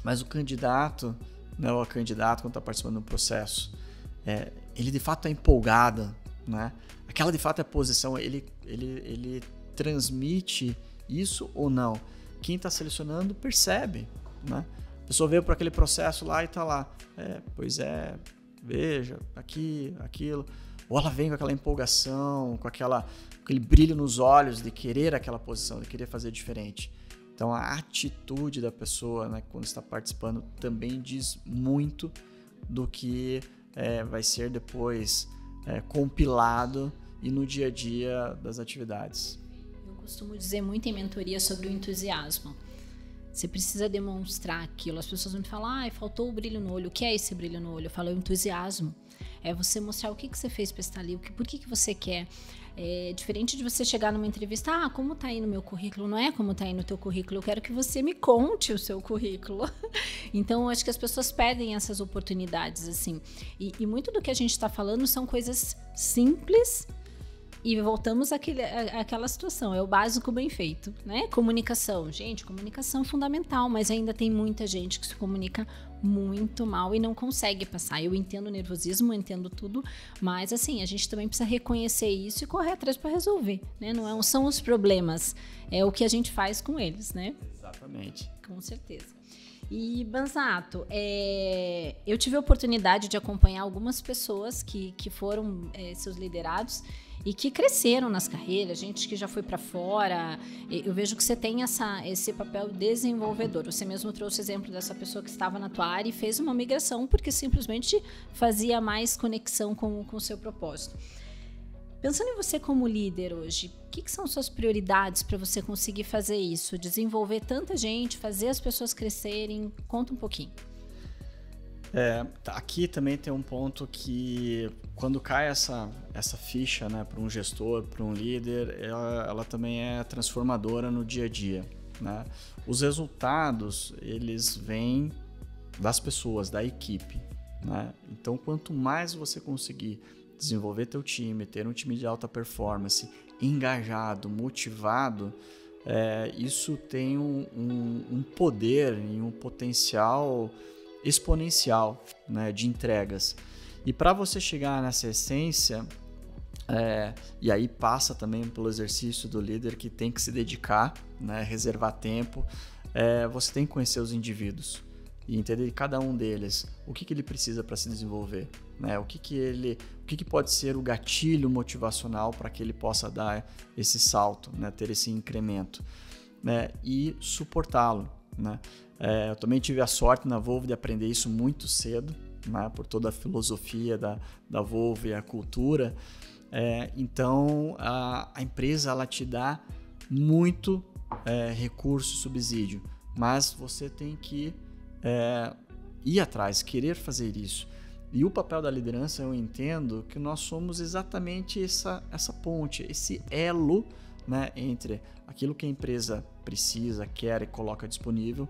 Speaker 2: Mas o candidato, né, ou a candidata, quando está participando do processo, ele de fato é empolgado, né? Aquela de fato é a posição, ele transmite isso ou não? Quem está selecionando percebe, né? A pessoa veio para aquele processo lá e está lá. Veja, aqui, aquilo. Ou ela vem com aquela empolgação, com aquele brilho nos olhos de querer aquela posição, de querer fazer diferente. Então, a atitude da pessoa, né, quando está participando, também diz muito do que vai ser depois compilado e no dia a dia das atividades.
Speaker 1: Eu costumo dizer muito em mentoria sobre o entusiasmo. Você precisa demonstrar aquilo. As pessoas vão me falar, faltou o brilho no olho. O que é esse brilho no olho? Eu falo, é o entusiasmo. É você mostrar o que você fez para estar ali, por que você quer. É diferente de você chegar numa entrevista, como está aí no meu currículo? Não é como está aí no teu currículo, eu quero que você me conte o seu currículo. Então, eu acho que as pessoas perdem essas oportunidades, assim. E muito do que a gente está falando são coisas simples. E voltamos àquela situação, é o básico bem feito, né? Comunicação. Gente, comunicação é fundamental, mas ainda tem muita gente que se comunica muito mal e não consegue passar. Eu entendo o nervosismo, eu entendo tudo, mas assim, a gente também precisa reconhecer isso e correr atrás para resolver, né? Não são os problemas, é o que a gente faz com eles, né?
Speaker 2: Exatamente.
Speaker 1: Com certeza. E, Banzato, eu tive a oportunidade de acompanhar algumas pessoas que foram seus liderados e que cresceram nas carreiras, gente que já foi para fora. Eu vejo que você tem esse papel desenvolvedor. Você mesmo trouxe o exemplo dessa pessoa que estava na tua área e fez uma migração porque simplesmente fazia mais conexão com o seu propósito. Pensando em você como líder hoje, o que são suas prioridades para você conseguir fazer isso? Desenvolver tanta gente, fazer as pessoas crescerem? Conta um pouquinho.
Speaker 2: Aqui também tem um ponto que quando cai essa ficha, né, para um gestor, para um líder, ela também é transformadora no dia a dia, né? Os resultados, eles vêm das pessoas, da equipe, né? Então, quanto mais você conseguir desenvolver teu time, ter um time de alta performance, engajado, motivado, isso tem um poder e um potencial exponencial, né, de entregas. E para você chegar nessa essência, e aí passa também pelo exercício do líder que tem que se dedicar, né, reservar tempo, você tem que conhecer os indivíduos e entender cada um deles, o que ele precisa para se desenvolver, né, o que pode ser o gatilho motivacional para que ele possa dar esse salto, né, ter esse incremento, né, e suportá-lo, né. Eu também tive a sorte na Volvo de aprender isso muito cedo, né, por toda a filosofia da Volvo e a cultura. Então, a empresa ela te dá muito recurso, subsídio, mas você tem que ir atrás, querer fazer isso. E o papel da liderança, eu entendo que nós somos exatamente essa ponte, esse elo, né, entre aquilo que a empresa precisa, quer e coloca disponível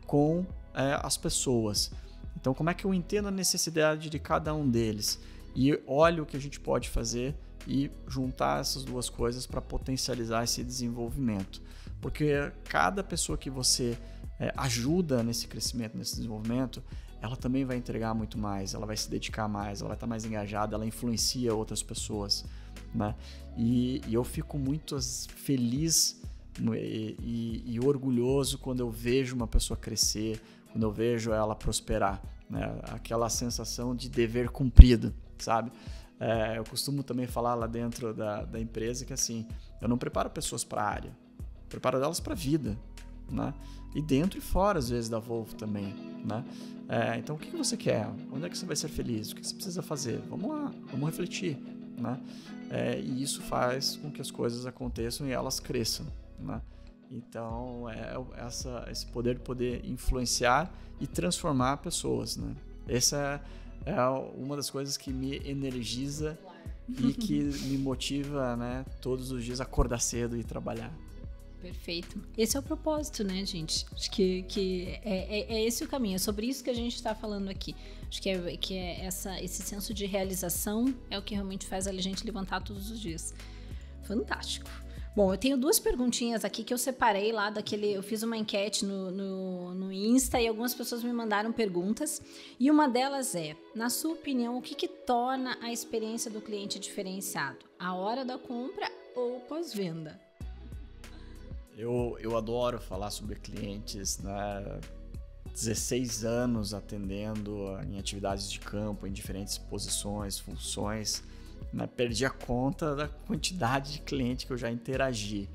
Speaker 2: com as pessoas. Então, como é que eu entendo a necessidade de cada um deles? E olho o que a gente pode fazer e juntar essas duas coisas para potencializar esse desenvolvimento. Porque cada pessoa que você ajuda nesse crescimento, nesse desenvolvimento, ela também vai entregar muito mais, ela vai se dedicar mais, ela vai estar mais engajada, ela influencia outras pessoas, né? E eu fico muito feliz e orgulhoso quando eu vejo uma pessoa crescer, quando eu vejo ela prosperar, né? Aquela sensação de dever cumprido, sabe? Eu costumo também falar lá dentro da empresa que assim, eu não preparo pessoas para a área, eu preparo elas para a vida, né? E dentro e fora, às vezes, da Volvo também, né? Então, o que você quer? Onde é que você vai ser feliz? O que você precisa fazer? Vamos lá, vamos refletir, né? E isso faz com que as coisas aconteçam e elas cresçam, né? Então, esse poder influenciar e transformar pessoas, né? Essa é uma das coisas que me energiza e que me motiva, né, todos os dias a acordar cedo e trabalhar.
Speaker 1: Perfeito. Esse é o propósito, né, gente? Acho que é esse o caminho. É sobre isso que a gente está falando aqui. Acho que esse senso de realização é o que realmente faz a gente levantar todos os dias. Fantástico. Bom, eu tenho 2 perguntinhas aqui que eu separei lá eu fiz uma enquete no Insta e algumas pessoas me mandaram perguntas. E uma delas é, na sua opinião, o que torna a experiência do cliente diferenciado? A hora da compra ou pós-venda?
Speaker 2: Eu adoro falar sobre clientes, né? 16 anos atendendo em atividades de campo, em diferentes posições, funções, né? Perdi a conta da quantidade de cliente que eu já interagi.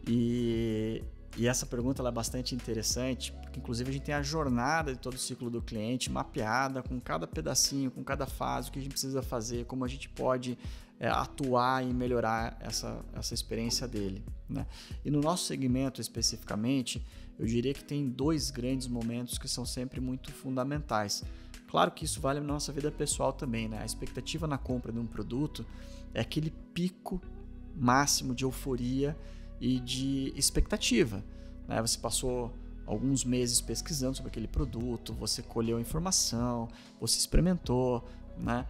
Speaker 2: E essa pergunta ela é bastante interessante, porque inclusive a gente tem a jornada de todo o ciclo do cliente mapeada com cada pedacinho, com cada fase, o que a gente precisa fazer, como a gente pode atuar e melhorar essa experiência dele, né? E no nosso segmento especificamente, eu diria que tem 2 grandes momentos que são sempre muito fundamentais. Claro que isso vale na nossa vida pessoal também, né? A expectativa na compra de um produto é aquele pico máximo de euforia e de expectativa, né? Você passou alguns meses pesquisando sobre aquele produto, você colheu informação, você experimentou, né?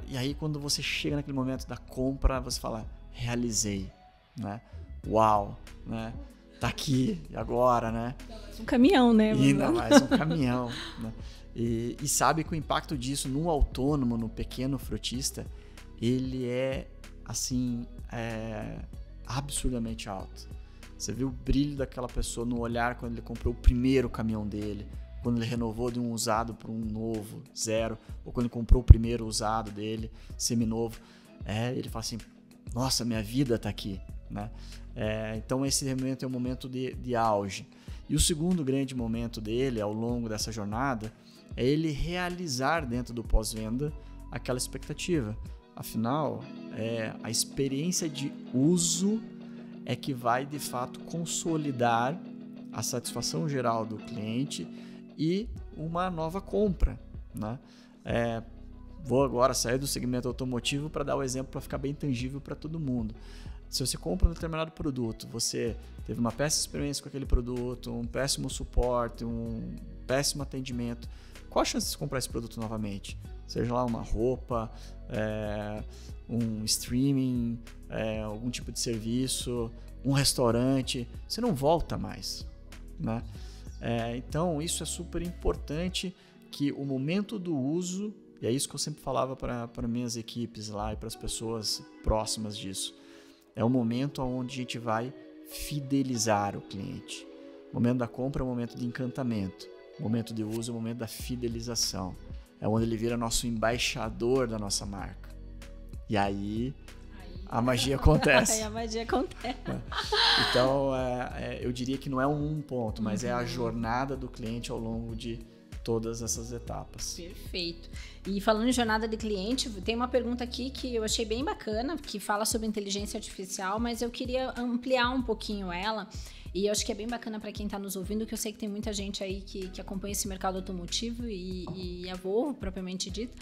Speaker 2: E aí quando você chega naquele momento da compra, você fala, realizei, né? Uau, né? Tá aqui, e agora, né?
Speaker 1: Um caminhão, né?
Speaker 2: Ainda mais um caminhão, né? E sabe que o impacto disso no autônomo, no pequeno frutista, ele é, assim, absurdamente alto. Você viu o brilho daquela pessoa no olhar quando ele comprou o primeiro caminhão dele, quando ele renovou de um usado para um novo, 0, ou quando ele comprou o primeiro usado dele, seminovo. Ele fala assim, nossa, minha vida tá aqui, né? Então esse momento é um momento de auge. E o segundo grande momento dele, ao longo dessa jornada, é ele realizar dentro do pós-venda aquela expectativa. Afinal, a experiência de uso é que vai, de fato, consolidar a satisfação geral do cliente e uma nova compra, né? Vou agora sair do segmento automotivo para dar o exemplo para ficar bem tangível para todo mundo. Se você compra um determinado produto, você teve uma péssima experiência com aquele produto, um péssimo suporte, um péssimo atendimento, qual a chance de você comprar esse produto novamente? Seja lá uma roupa, um streaming, algum tipo de serviço, um restaurante, você não volta mais, né? Então isso é super importante, que o momento do uso, e é isso que eu sempre falava para minhas equipes lá e para as pessoas próximas disso, é o momento onde a gente vai fidelizar o cliente. O momento da compra é o momento de encantamento, o momento de uso é o momento da fidelização, é onde ele vira nosso embaixador da nossa marca. E aí a magia acontece.
Speaker 1: Aí a magia acontece.
Speaker 2: Então, eu diria que não é um ponto, mas é a jornada do cliente ao longo de todas essas etapas.
Speaker 1: Perfeito. E falando em jornada de cliente, tem uma pergunta aqui que eu achei bem bacana, que fala sobre inteligência artificial, mas eu queria ampliar um pouquinho ela. E eu acho que é bem bacana para quem está nos ouvindo, que eu sei que tem muita gente aí que acompanha esse mercado automotivo e a Volvo, propriamente dito.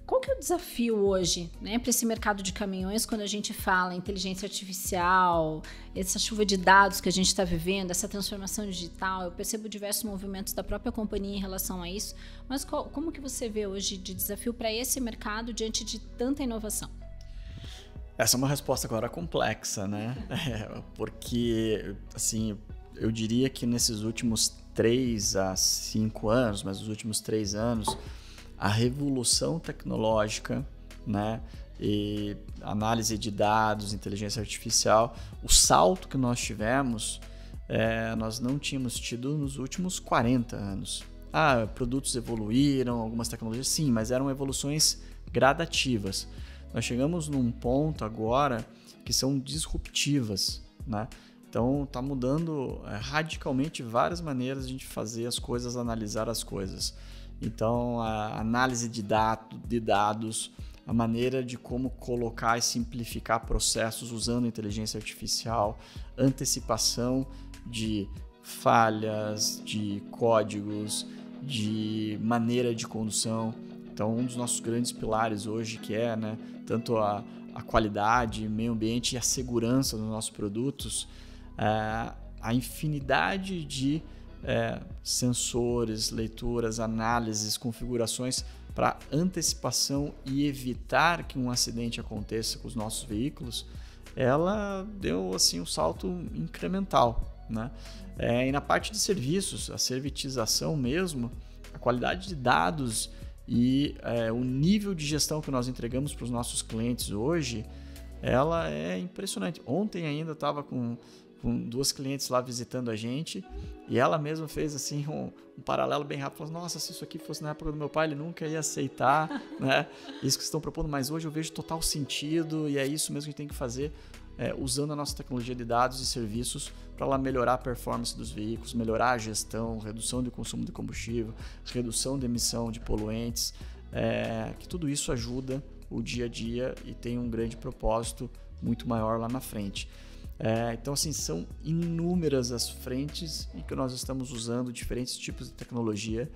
Speaker 1: Qual que é o desafio hoje, né, para esse mercado de caminhões quando a gente fala inteligência artificial, essa chuva de dados que a gente está vivendo, essa transformação digital? Eu percebo diversos movimentos da própria companhia em relação a isso, mas como que você vê hoje de desafio para esse mercado diante de tanta inovação?
Speaker 2: Essa é uma resposta agora complexa, né? Porque, assim, eu diria que nesses últimos 3 a 5 anos, mas nos últimos 3 anos, a revolução tecnológica, né, e análise de dados, inteligência artificial, o salto que nós tivemos, nós não tínhamos tido nos últimos 40 anos. Produtos evoluíram, algumas tecnologias, sim, mas eram evoluções gradativas. Nós chegamos num ponto agora que são disruptivas, né? Então, está mudando radicalmente várias maneiras de a gente fazer as coisas, analisar as coisas. Então, a análise de dados, a maneira de como colocar e simplificar processos usando inteligência artificial, antecipação de falhas, de códigos, de maneira de condução. Então, um dos nossos grandes pilares hoje, que é, né, tanto a qualidade, meio ambiente e a segurança dos nossos produtos, a infinidade de sensores, leituras, análises, configurações para antecipação e evitar que um acidente aconteça com os nossos veículos, ela deu assim um salto incremental, né? E na parte de serviços, a servitização mesmo, a qualidade de dados e o nível de gestão que nós entregamos para os nossos clientes hoje, ela é impressionante. Ontem ainda estava com 2 clientes lá visitando a gente e ela mesma fez assim um paralelo bem rápido, falou: nossa, se isso aqui fosse na época do meu pai, ele nunca ia aceitar, né? Isso que estão propondo, mas hoje eu vejo total sentido e é isso mesmo que a gente tem que fazer, usando a nossa tecnologia de dados e serviços para lá melhorar a performance dos veículos, melhorar a gestão, redução de consumo de combustível, redução de emissão de poluentes, que tudo isso ajuda o dia a dia e tem um grande propósito muito maior lá na frente. Então, assim, são inúmeras as frentes em que nós estamos usando diferentes tipos de tecnologia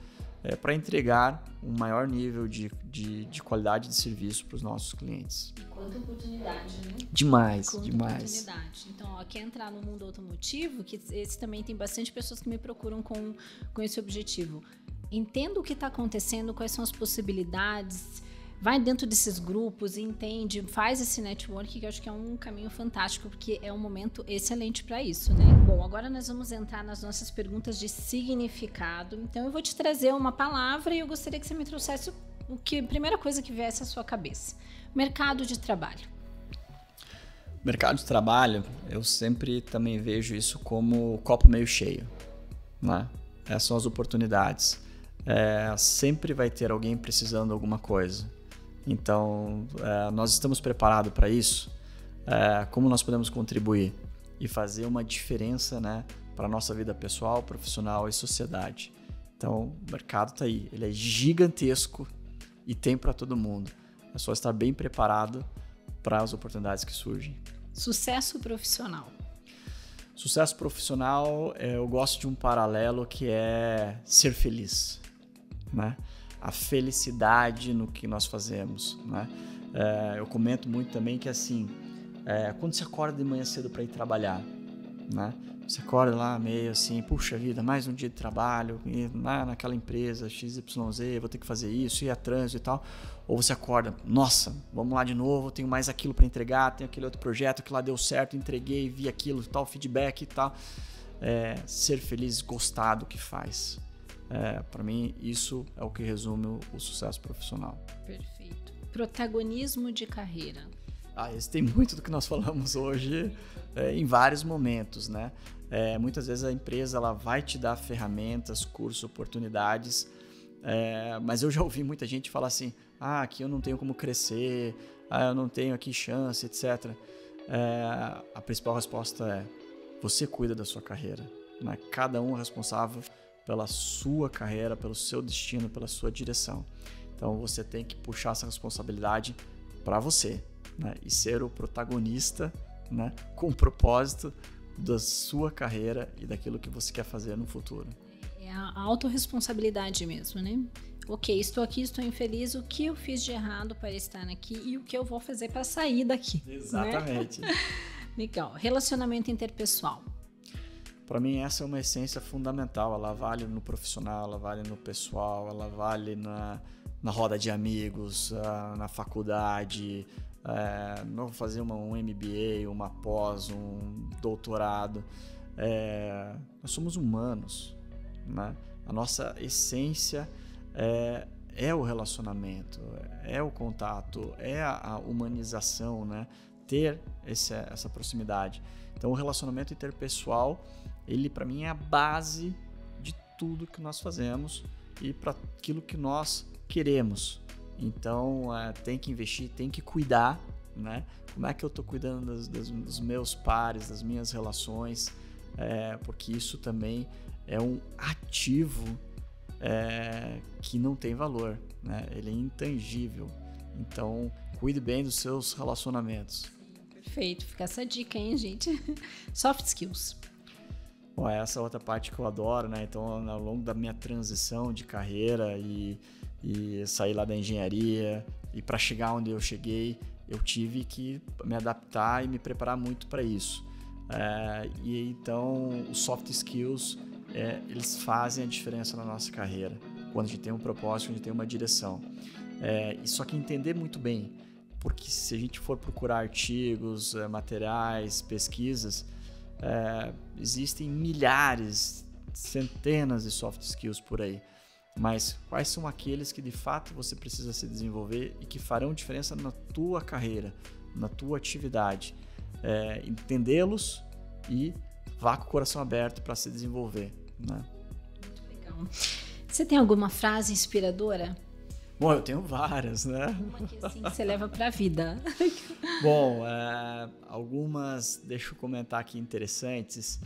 Speaker 2: para entregar um maior nível de qualidade de serviço para os nossos clientes.
Speaker 1: Quanta oportunidade, né?
Speaker 2: Demais.
Speaker 1: Oportunidade. Então, quer entrar no mundo automotivo, que esse também tem bastante pessoas que me procuram com esse objetivo. Entenda o que está acontecendo, quais são as possibilidades. Vai dentro desses grupos, entende, faz esse network, que eu acho que é um caminho fantástico, porque é um momento excelente para isso, né? Bom, agora nós vamos entrar nas nossas perguntas de significado. Então, eu vou te trazer uma palavra e eu gostaria que você me trouxesse a primeira coisa que viesse à sua cabeça. Mercado de trabalho.
Speaker 2: Mercado de trabalho, eu sempre também vejo isso como o copo meio cheio, né? Essas são as oportunidades. Sempre vai ter alguém precisando de alguma coisa. Então, nós estamos preparados para isso? Como nós podemos contribuir e fazer uma diferença, né, para a nossa vida pessoal, profissional e sociedade? Então, o mercado está aí. Ele é gigantesco e tem para todo mundo. É só estar bem preparado para as oportunidades que surgem.
Speaker 1: Sucesso profissional.
Speaker 2: Sucesso profissional, eu gosto de um paralelo que é ser feliz, né? A felicidade no que nós fazemos, né? Eu comento muito também que assim, quando você acorda de manhã cedo para ir trabalhar, né? Você acorda lá meio assim, puxa vida, mais um dia de trabalho, ir lá naquela empresa XYZ, vou ter que fazer isso, ir a trânsito e tal. Ou você acorda, nossa, vamos lá de novo, tenho mais aquilo para entregar, tenho aquele outro projeto que lá deu certo, entreguei, vi aquilo, tal, feedback e tal. Ser feliz, gostar do que faz. Para mim, isso é o que resume o sucesso profissional.
Speaker 1: Perfeito. Protagonismo de carreira.
Speaker 2: Esse tem muito do que nós falamos hoje em vários momentos, né? Muitas vezes a empresa ela vai te dar ferramentas, cursos, oportunidades, mas eu já ouvi muita gente falar assim, aqui eu não tenho como crescer, eu não tenho aqui chance, etc. A principal resposta é, você cuida da sua carreira, né? Cada um é responsável pela sua carreira, pelo seu destino, pela sua direção. Então você tem que puxar essa responsabilidade para você, né? E ser o protagonista, né? Com o propósito da sua carreira e daquilo que você quer fazer no futuro.
Speaker 1: É a autorresponsabilidade mesmo, né? Ok, estou aqui, estou infeliz, o que eu fiz de errado para estar aqui e o que eu vou fazer para sair daqui.
Speaker 2: Exatamente.
Speaker 1: Né? Legal. Relacionamento interpessoal.
Speaker 2: Para mim, essa é uma essência fundamental. Ela vale no profissional, ela vale no pessoal, ela vale na roda de amigos, na faculdade, não vou fazer um MBA, uma pós, um doutorado. Nós somos humanos, né? A nossa essência é o relacionamento, é o contato, é a humanização, né? Ter essa proximidade. Então, o relacionamento interpessoal, ele para mim é a base de tudo que nós fazemos e para aquilo que nós queremos. Então, tem que investir, tem que cuidar, né? Como é que eu estou cuidando dos meus pares, das minhas relações, porque isso também é um ativo que não tem valor, né? Ele é intangível. Então, cuide bem dos seus relacionamentos.
Speaker 1: Perfeito, fica essa dica, hein, gente? Soft skills.
Speaker 2: Bom, essa é outra parte que eu adoro, né? Então, ao longo da minha transição de carreira e sair lá da engenharia e para chegar onde eu cheguei, eu tive que me adaptar e me preparar muito para isso. E então, os soft skills, eles fazem a diferença na nossa carreira, quando a gente tem um propósito, quando a gente tem uma direção. Só que entender muito bem, porque se a gente for procurar artigos, materiais, pesquisas, existem milhares, centenas de soft skills por aí. Mas quais são aqueles que de fato você precisa se desenvolver e que farão diferença na tua carreira, na tua atividade? Entendê-los e vá com o coração aberto para se desenvolver, né?
Speaker 1: Muito legal. Você tem alguma frase inspiradora?
Speaker 2: Bom, eu tenho várias, né?
Speaker 1: Uma que assim que você leva para a vida.
Speaker 2: Bom, algumas, deixa eu comentar aqui, interessantes.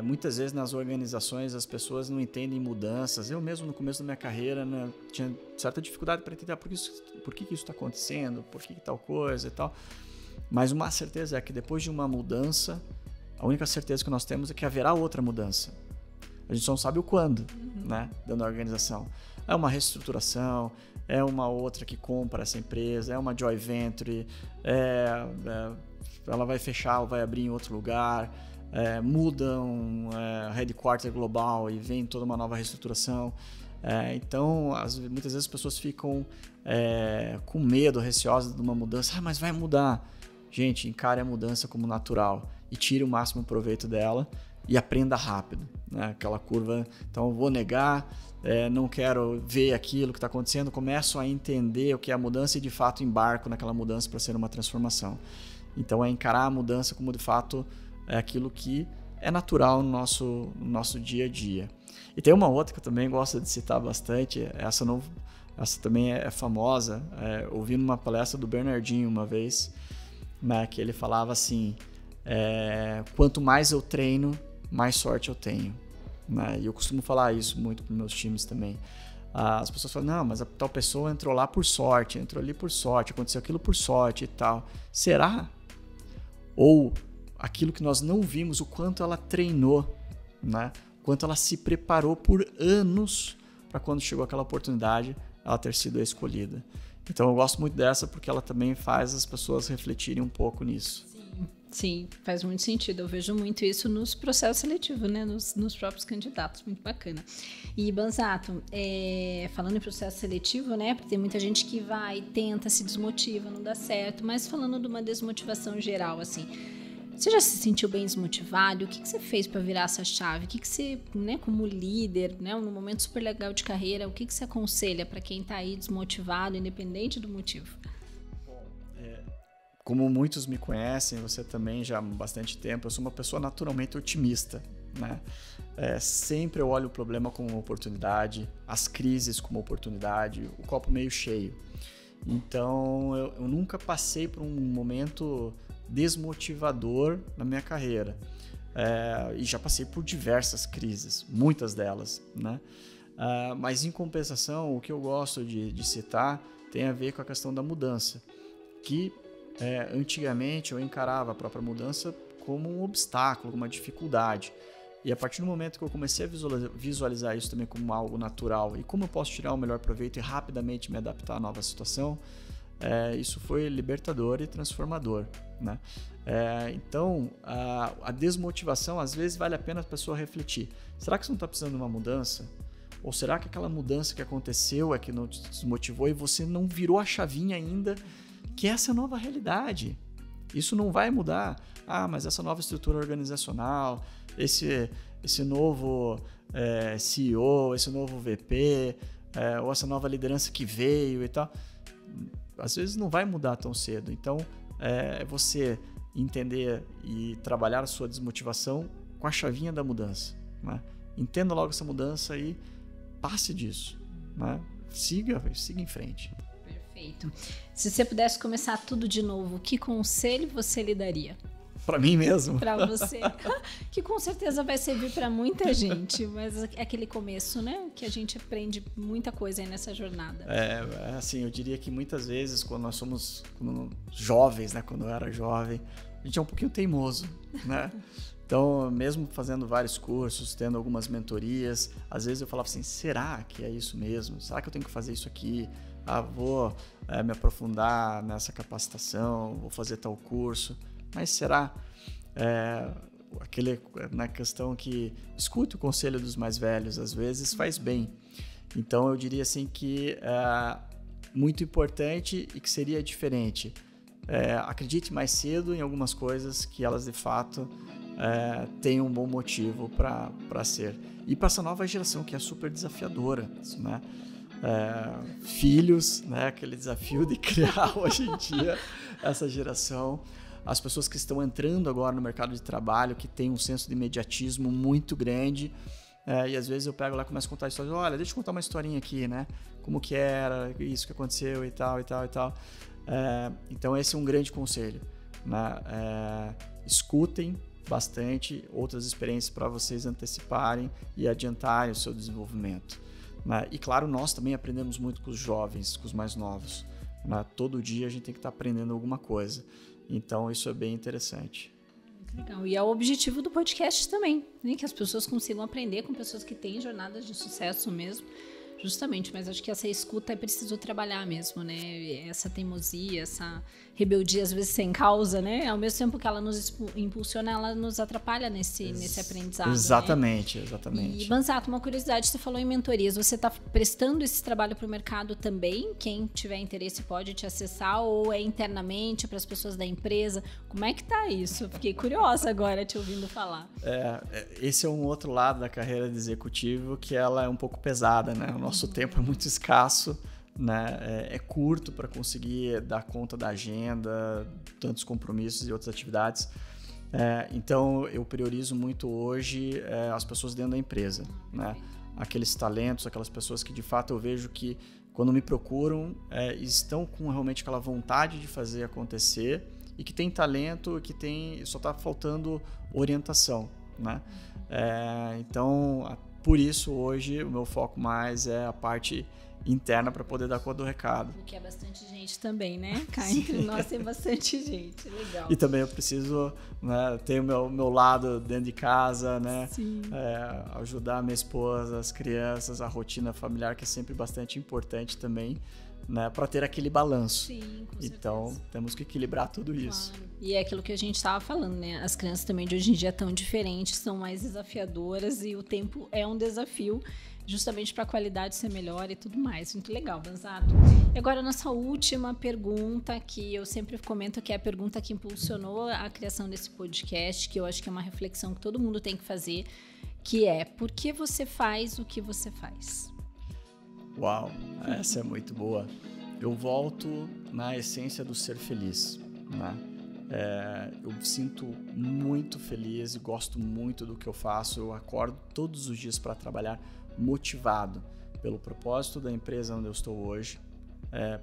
Speaker 2: Muitas vezes nas organizações as pessoas não entendem mudanças. Eu mesmo no começo da minha carreira, né, tinha certa dificuldade para entender por que isso está acontecendo, por que tal coisa e tal. Mas uma certeza é que depois de uma mudança, a única certeza que nós temos é que haverá outra mudança. A gente só não sabe o quando, né, dentro da organização. É uma reestruturação, é uma outra que compra essa empresa, é uma joint venture, ela vai fechar ou vai abrir em outro lugar, muda um headquarter global e vem toda uma nova reestruturação. Então, muitas vezes as pessoas ficam com medo, receosas de uma mudança. Mas vai mudar. Gente, encare a mudança como natural e tire o máximo proveito dela e aprenda rápido, né? Aquela curva, então eu vou negar, não quero ver aquilo que está acontecendo, começo a entender o que é a mudança e de fato embarco naquela mudança para ser uma transformação. Então encarar a mudança como de fato aquilo que é natural no nosso dia a dia. E tem uma outra que eu também gosto de citar bastante, essa também é famosa, ouvi numa palestra do Bernardinho uma vez, né, que ele falava assim, quanto mais eu treino, mais sorte eu tenho, né? E eu costumo falar isso muito para meus times também. As pessoas falam, não, mas a tal pessoa entrou lá por sorte, entrou ali por sorte, aconteceu aquilo por sorte e tal. Será? Ou aquilo que nós não vimos, o quanto ela treinou, né? O quanto ela se preparou por anos para quando chegou aquela oportunidade, ela ter sido a escolhida. Então eu gosto muito dessa porque ela também faz as pessoas refletirem um pouco nisso.
Speaker 1: Sim, faz muito sentido. Eu vejo muito isso nos processos seletivos, né? Nos próprios candidatos. Muito bacana. E, Banzato, falando em processo seletivo, né? Porque tem muita gente que vai, tenta, se desmotiva, não dá certo. Mas falando de uma desmotivação geral, assim, você já se sentiu bem desmotivado? O que você fez para virar essa chave? O que você, né, como líder, né, num momento super legal de carreira, o que você aconselha para quem está aí desmotivado, independente do motivo?
Speaker 2: Como muitos me conhecem, você também já há bastante tempo, eu sou uma pessoa naturalmente otimista, né? Sempre eu olho o problema como uma oportunidade, as crises como oportunidade, o copo meio cheio. Então, eu nunca passei por um momento desmotivador na minha carreira. E já passei por diversas crises, muitas delas, né? Mas em compensação, o que eu gosto de citar tem a ver com a questão da mudança, que antigamente eu encarava a própria mudança como um obstáculo, uma dificuldade. E a partir do momento que eu comecei a visualizar isso também como algo natural e como eu posso tirar o melhor proveito e rapidamente me adaptar à nova situação, isso foi libertador e transformador, né? Então, a desmotivação, às vezes, vale a pena a pessoa refletir. Será que você não está precisando de uma mudança? Ou será que aquela mudança que aconteceu é que não te desmotivou e você não virou a chavinha ainda, que essa é a nova realidade? Isso não vai mudar. Mas essa nova estrutura organizacional, esse novo CEO, esse novo VP, ou essa nova liderança que veio e tal, às vezes não vai mudar tão cedo. Então, você entender e trabalhar a sua desmotivação com a chavinha da mudança, né? Entenda logo essa mudança e passe disso, né? Siga em frente.
Speaker 1: Perfeito. Se você pudesse começar tudo de novo, que conselho você lhe daria?
Speaker 2: Para mim mesmo?
Speaker 1: Para você. Que com certeza vai servir para muita gente, mas é aquele começo, né? Que a gente aprende muita coisa aí nessa jornada.
Speaker 2: Assim, eu diria que muitas vezes quando nós somos jovens, né? Quando eu era jovem, a gente é um pouquinho teimoso, né? Então, mesmo fazendo vários cursos, tendo algumas mentorias, às vezes eu falava assim, será que é isso mesmo? Será que eu tenho que fazer isso aqui? Vou me aprofundar nessa capacitação, vou fazer tal curso. Mas será? Na questão que escute o conselho dos mais velhos, às vezes faz bem. Então eu diria assim que muito importante e que seria diferente. Acredite mais cedo em algumas coisas que elas de fato têm um bom motivo para ser. E para essa nova geração que é super desafiadora, né? Filhos, né? Aquele desafio de criar hoje em dia essa geração. As pessoas que estão entrando agora no mercado de trabalho, que tem um senso de imediatismo muito grande, e às vezes eu pego lá e começo a contar histórias. Olha, deixa eu contar uma historinha aqui, né? Como que era, isso que aconteceu e tal, e tal, e tal. Então esse é um grande conselho, né? Escutem bastante outras experiências para vocês anteciparem e adiantarem o seu desenvolvimento, né? E claro, nós também aprendemos muito com os jovens, com os mais novos, né? Todo dia a gente tem que estar aprendendo alguma coisa. Então, isso é bem interessante.
Speaker 1: Legal. E é o objetivo do podcast também, né? Que as pessoas consigam aprender com pessoas que têm jornadas de sucesso mesmo. Justamente, mas acho que essa escuta é preciso trabalhar mesmo, né? Essa teimosia, essa rebeldia, às vezes sem causa, né? Ao mesmo tempo que ela nos impulsiona, ela nos atrapalha nesse aprendizado.
Speaker 2: Exatamente,
Speaker 1: né?
Speaker 2: exatamente.
Speaker 1: E, Banzato, uma curiosidade, você falou em mentorias, você está prestando esse trabalho para o mercado também? Quem tiver interesse pode te acessar ou é internamente para as pessoas da empresa? Como é que tá isso? Fiquei curiosa agora te ouvindo falar.
Speaker 2: Esse é um outro lado da carreira de executivo que ela é um pouco pesada, né? O nosso tempo é muito escasso, né? É curto para conseguir dar conta da agenda, tantos compromissos e outras atividades. Então, eu priorizo muito hoje as pessoas dentro da empresa, né? Aqueles talentos, aquelas pessoas que de fato eu vejo que quando me procuram estão com realmente aquela vontade de fazer acontecer e que tem talento, que só está faltando orientação, né? Então, por isso, hoje, o meu foco mais é a parte interna para poder dar conta do recado.
Speaker 1: Porque é bastante gente também, né? Cá entre nós tem bastante gente, legal.
Speaker 2: E também eu preciso, né, ter o meu lado dentro de casa, né? Ajudar a minha esposa, as crianças, a rotina familiar, que é sempre bastante importante também, né, para ter aquele balanço.
Speaker 1: Sim, com certeza.
Speaker 2: Então, temos que equilibrar tudo isso.
Speaker 1: Claro. E é aquilo que a gente estava falando, né? As crianças também de hoje em dia estão diferentes, são mais desafiadoras e o tempo é um desafio justamente para a qualidade ser melhor e tudo mais. Muito legal, Banzato. E agora a nossa última pergunta, que eu sempre comento que é a pergunta que impulsionou a criação desse podcast, que eu acho que é uma reflexão que todo mundo tem que fazer, que é: por que você faz o que você faz?
Speaker 2: Uau, essa é muito boa. Eu volto na essência do ser feliz, né? Eu me sinto muito feliz e gosto muito do que eu faço. Eu acordo todos os dias para trabalhar motivado pelo propósito da empresa onde eu estou hoje,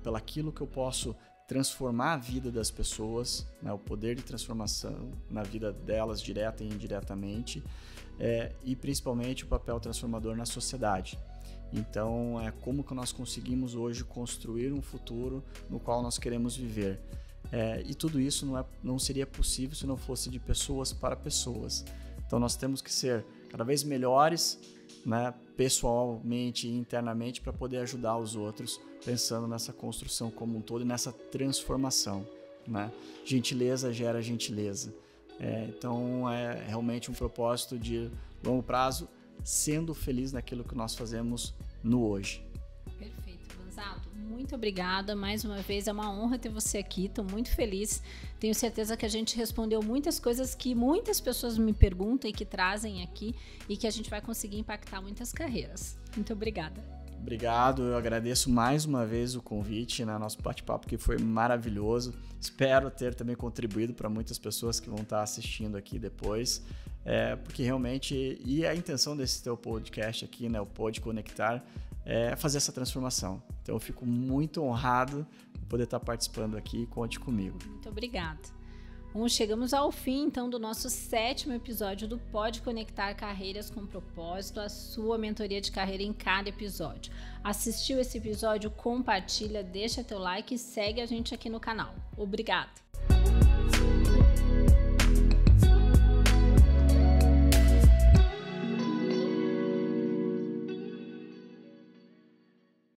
Speaker 2: pelo aquilo que eu posso transformar a vida das pessoas, né, o poder de transformação na vida delas, direta e indiretamente, e principalmente o papel transformador na sociedade. Então, como que nós conseguimos hoje construir um futuro no qual nós queremos viver. E tudo isso não seria possível se não fosse de pessoas para pessoas. Então, nós temos que ser cada vez melhores, né, pessoalmente e internamente, para poder ajudar os outros, pensando nessa construção como um todo e nessa transformação, né? Gentileza gera gentileza. Então, é realmente um propósito de longo prazo, sendo feliz naquilo que nós fazemos no hoje.
Speaker 1: Perfeito, Vanzato. Muito obrigada. Mais uma vez, é uma honra ter você aqui. Estou muito feliz. Tenho certeza que a gente respondeu muitas coisas que muitas pessoas me perguntam e que trazem aqui e que a gente vai conseguir impactar muitas carreiras. Muito obrigada.
Speaker 2: Obrigado, eu agradeço mais uma vez o convite, né, nosso bate-papo, que foi maravilhoso. Espero ter também contribuído para muitas pessoas que vão estar assistindo aqui depois, porque realmente, e a intenção desse teu podcast aqui, né, o Pode Conectar, é fazer essa transformação. Então eu fico muito honrado de poder estar participando aqui, conte comigo.
Speaker 1: Muito obrigada. Bom, chegamos ao fim, então, do nosso 7º episódio do Pode Conectar Carreiras com Propósito, a sua mentoria de carreira em cada episódio. Assistiu esse episódio? Compartilha, deixa teu like e segue a gente aqui no canal. Obrigada!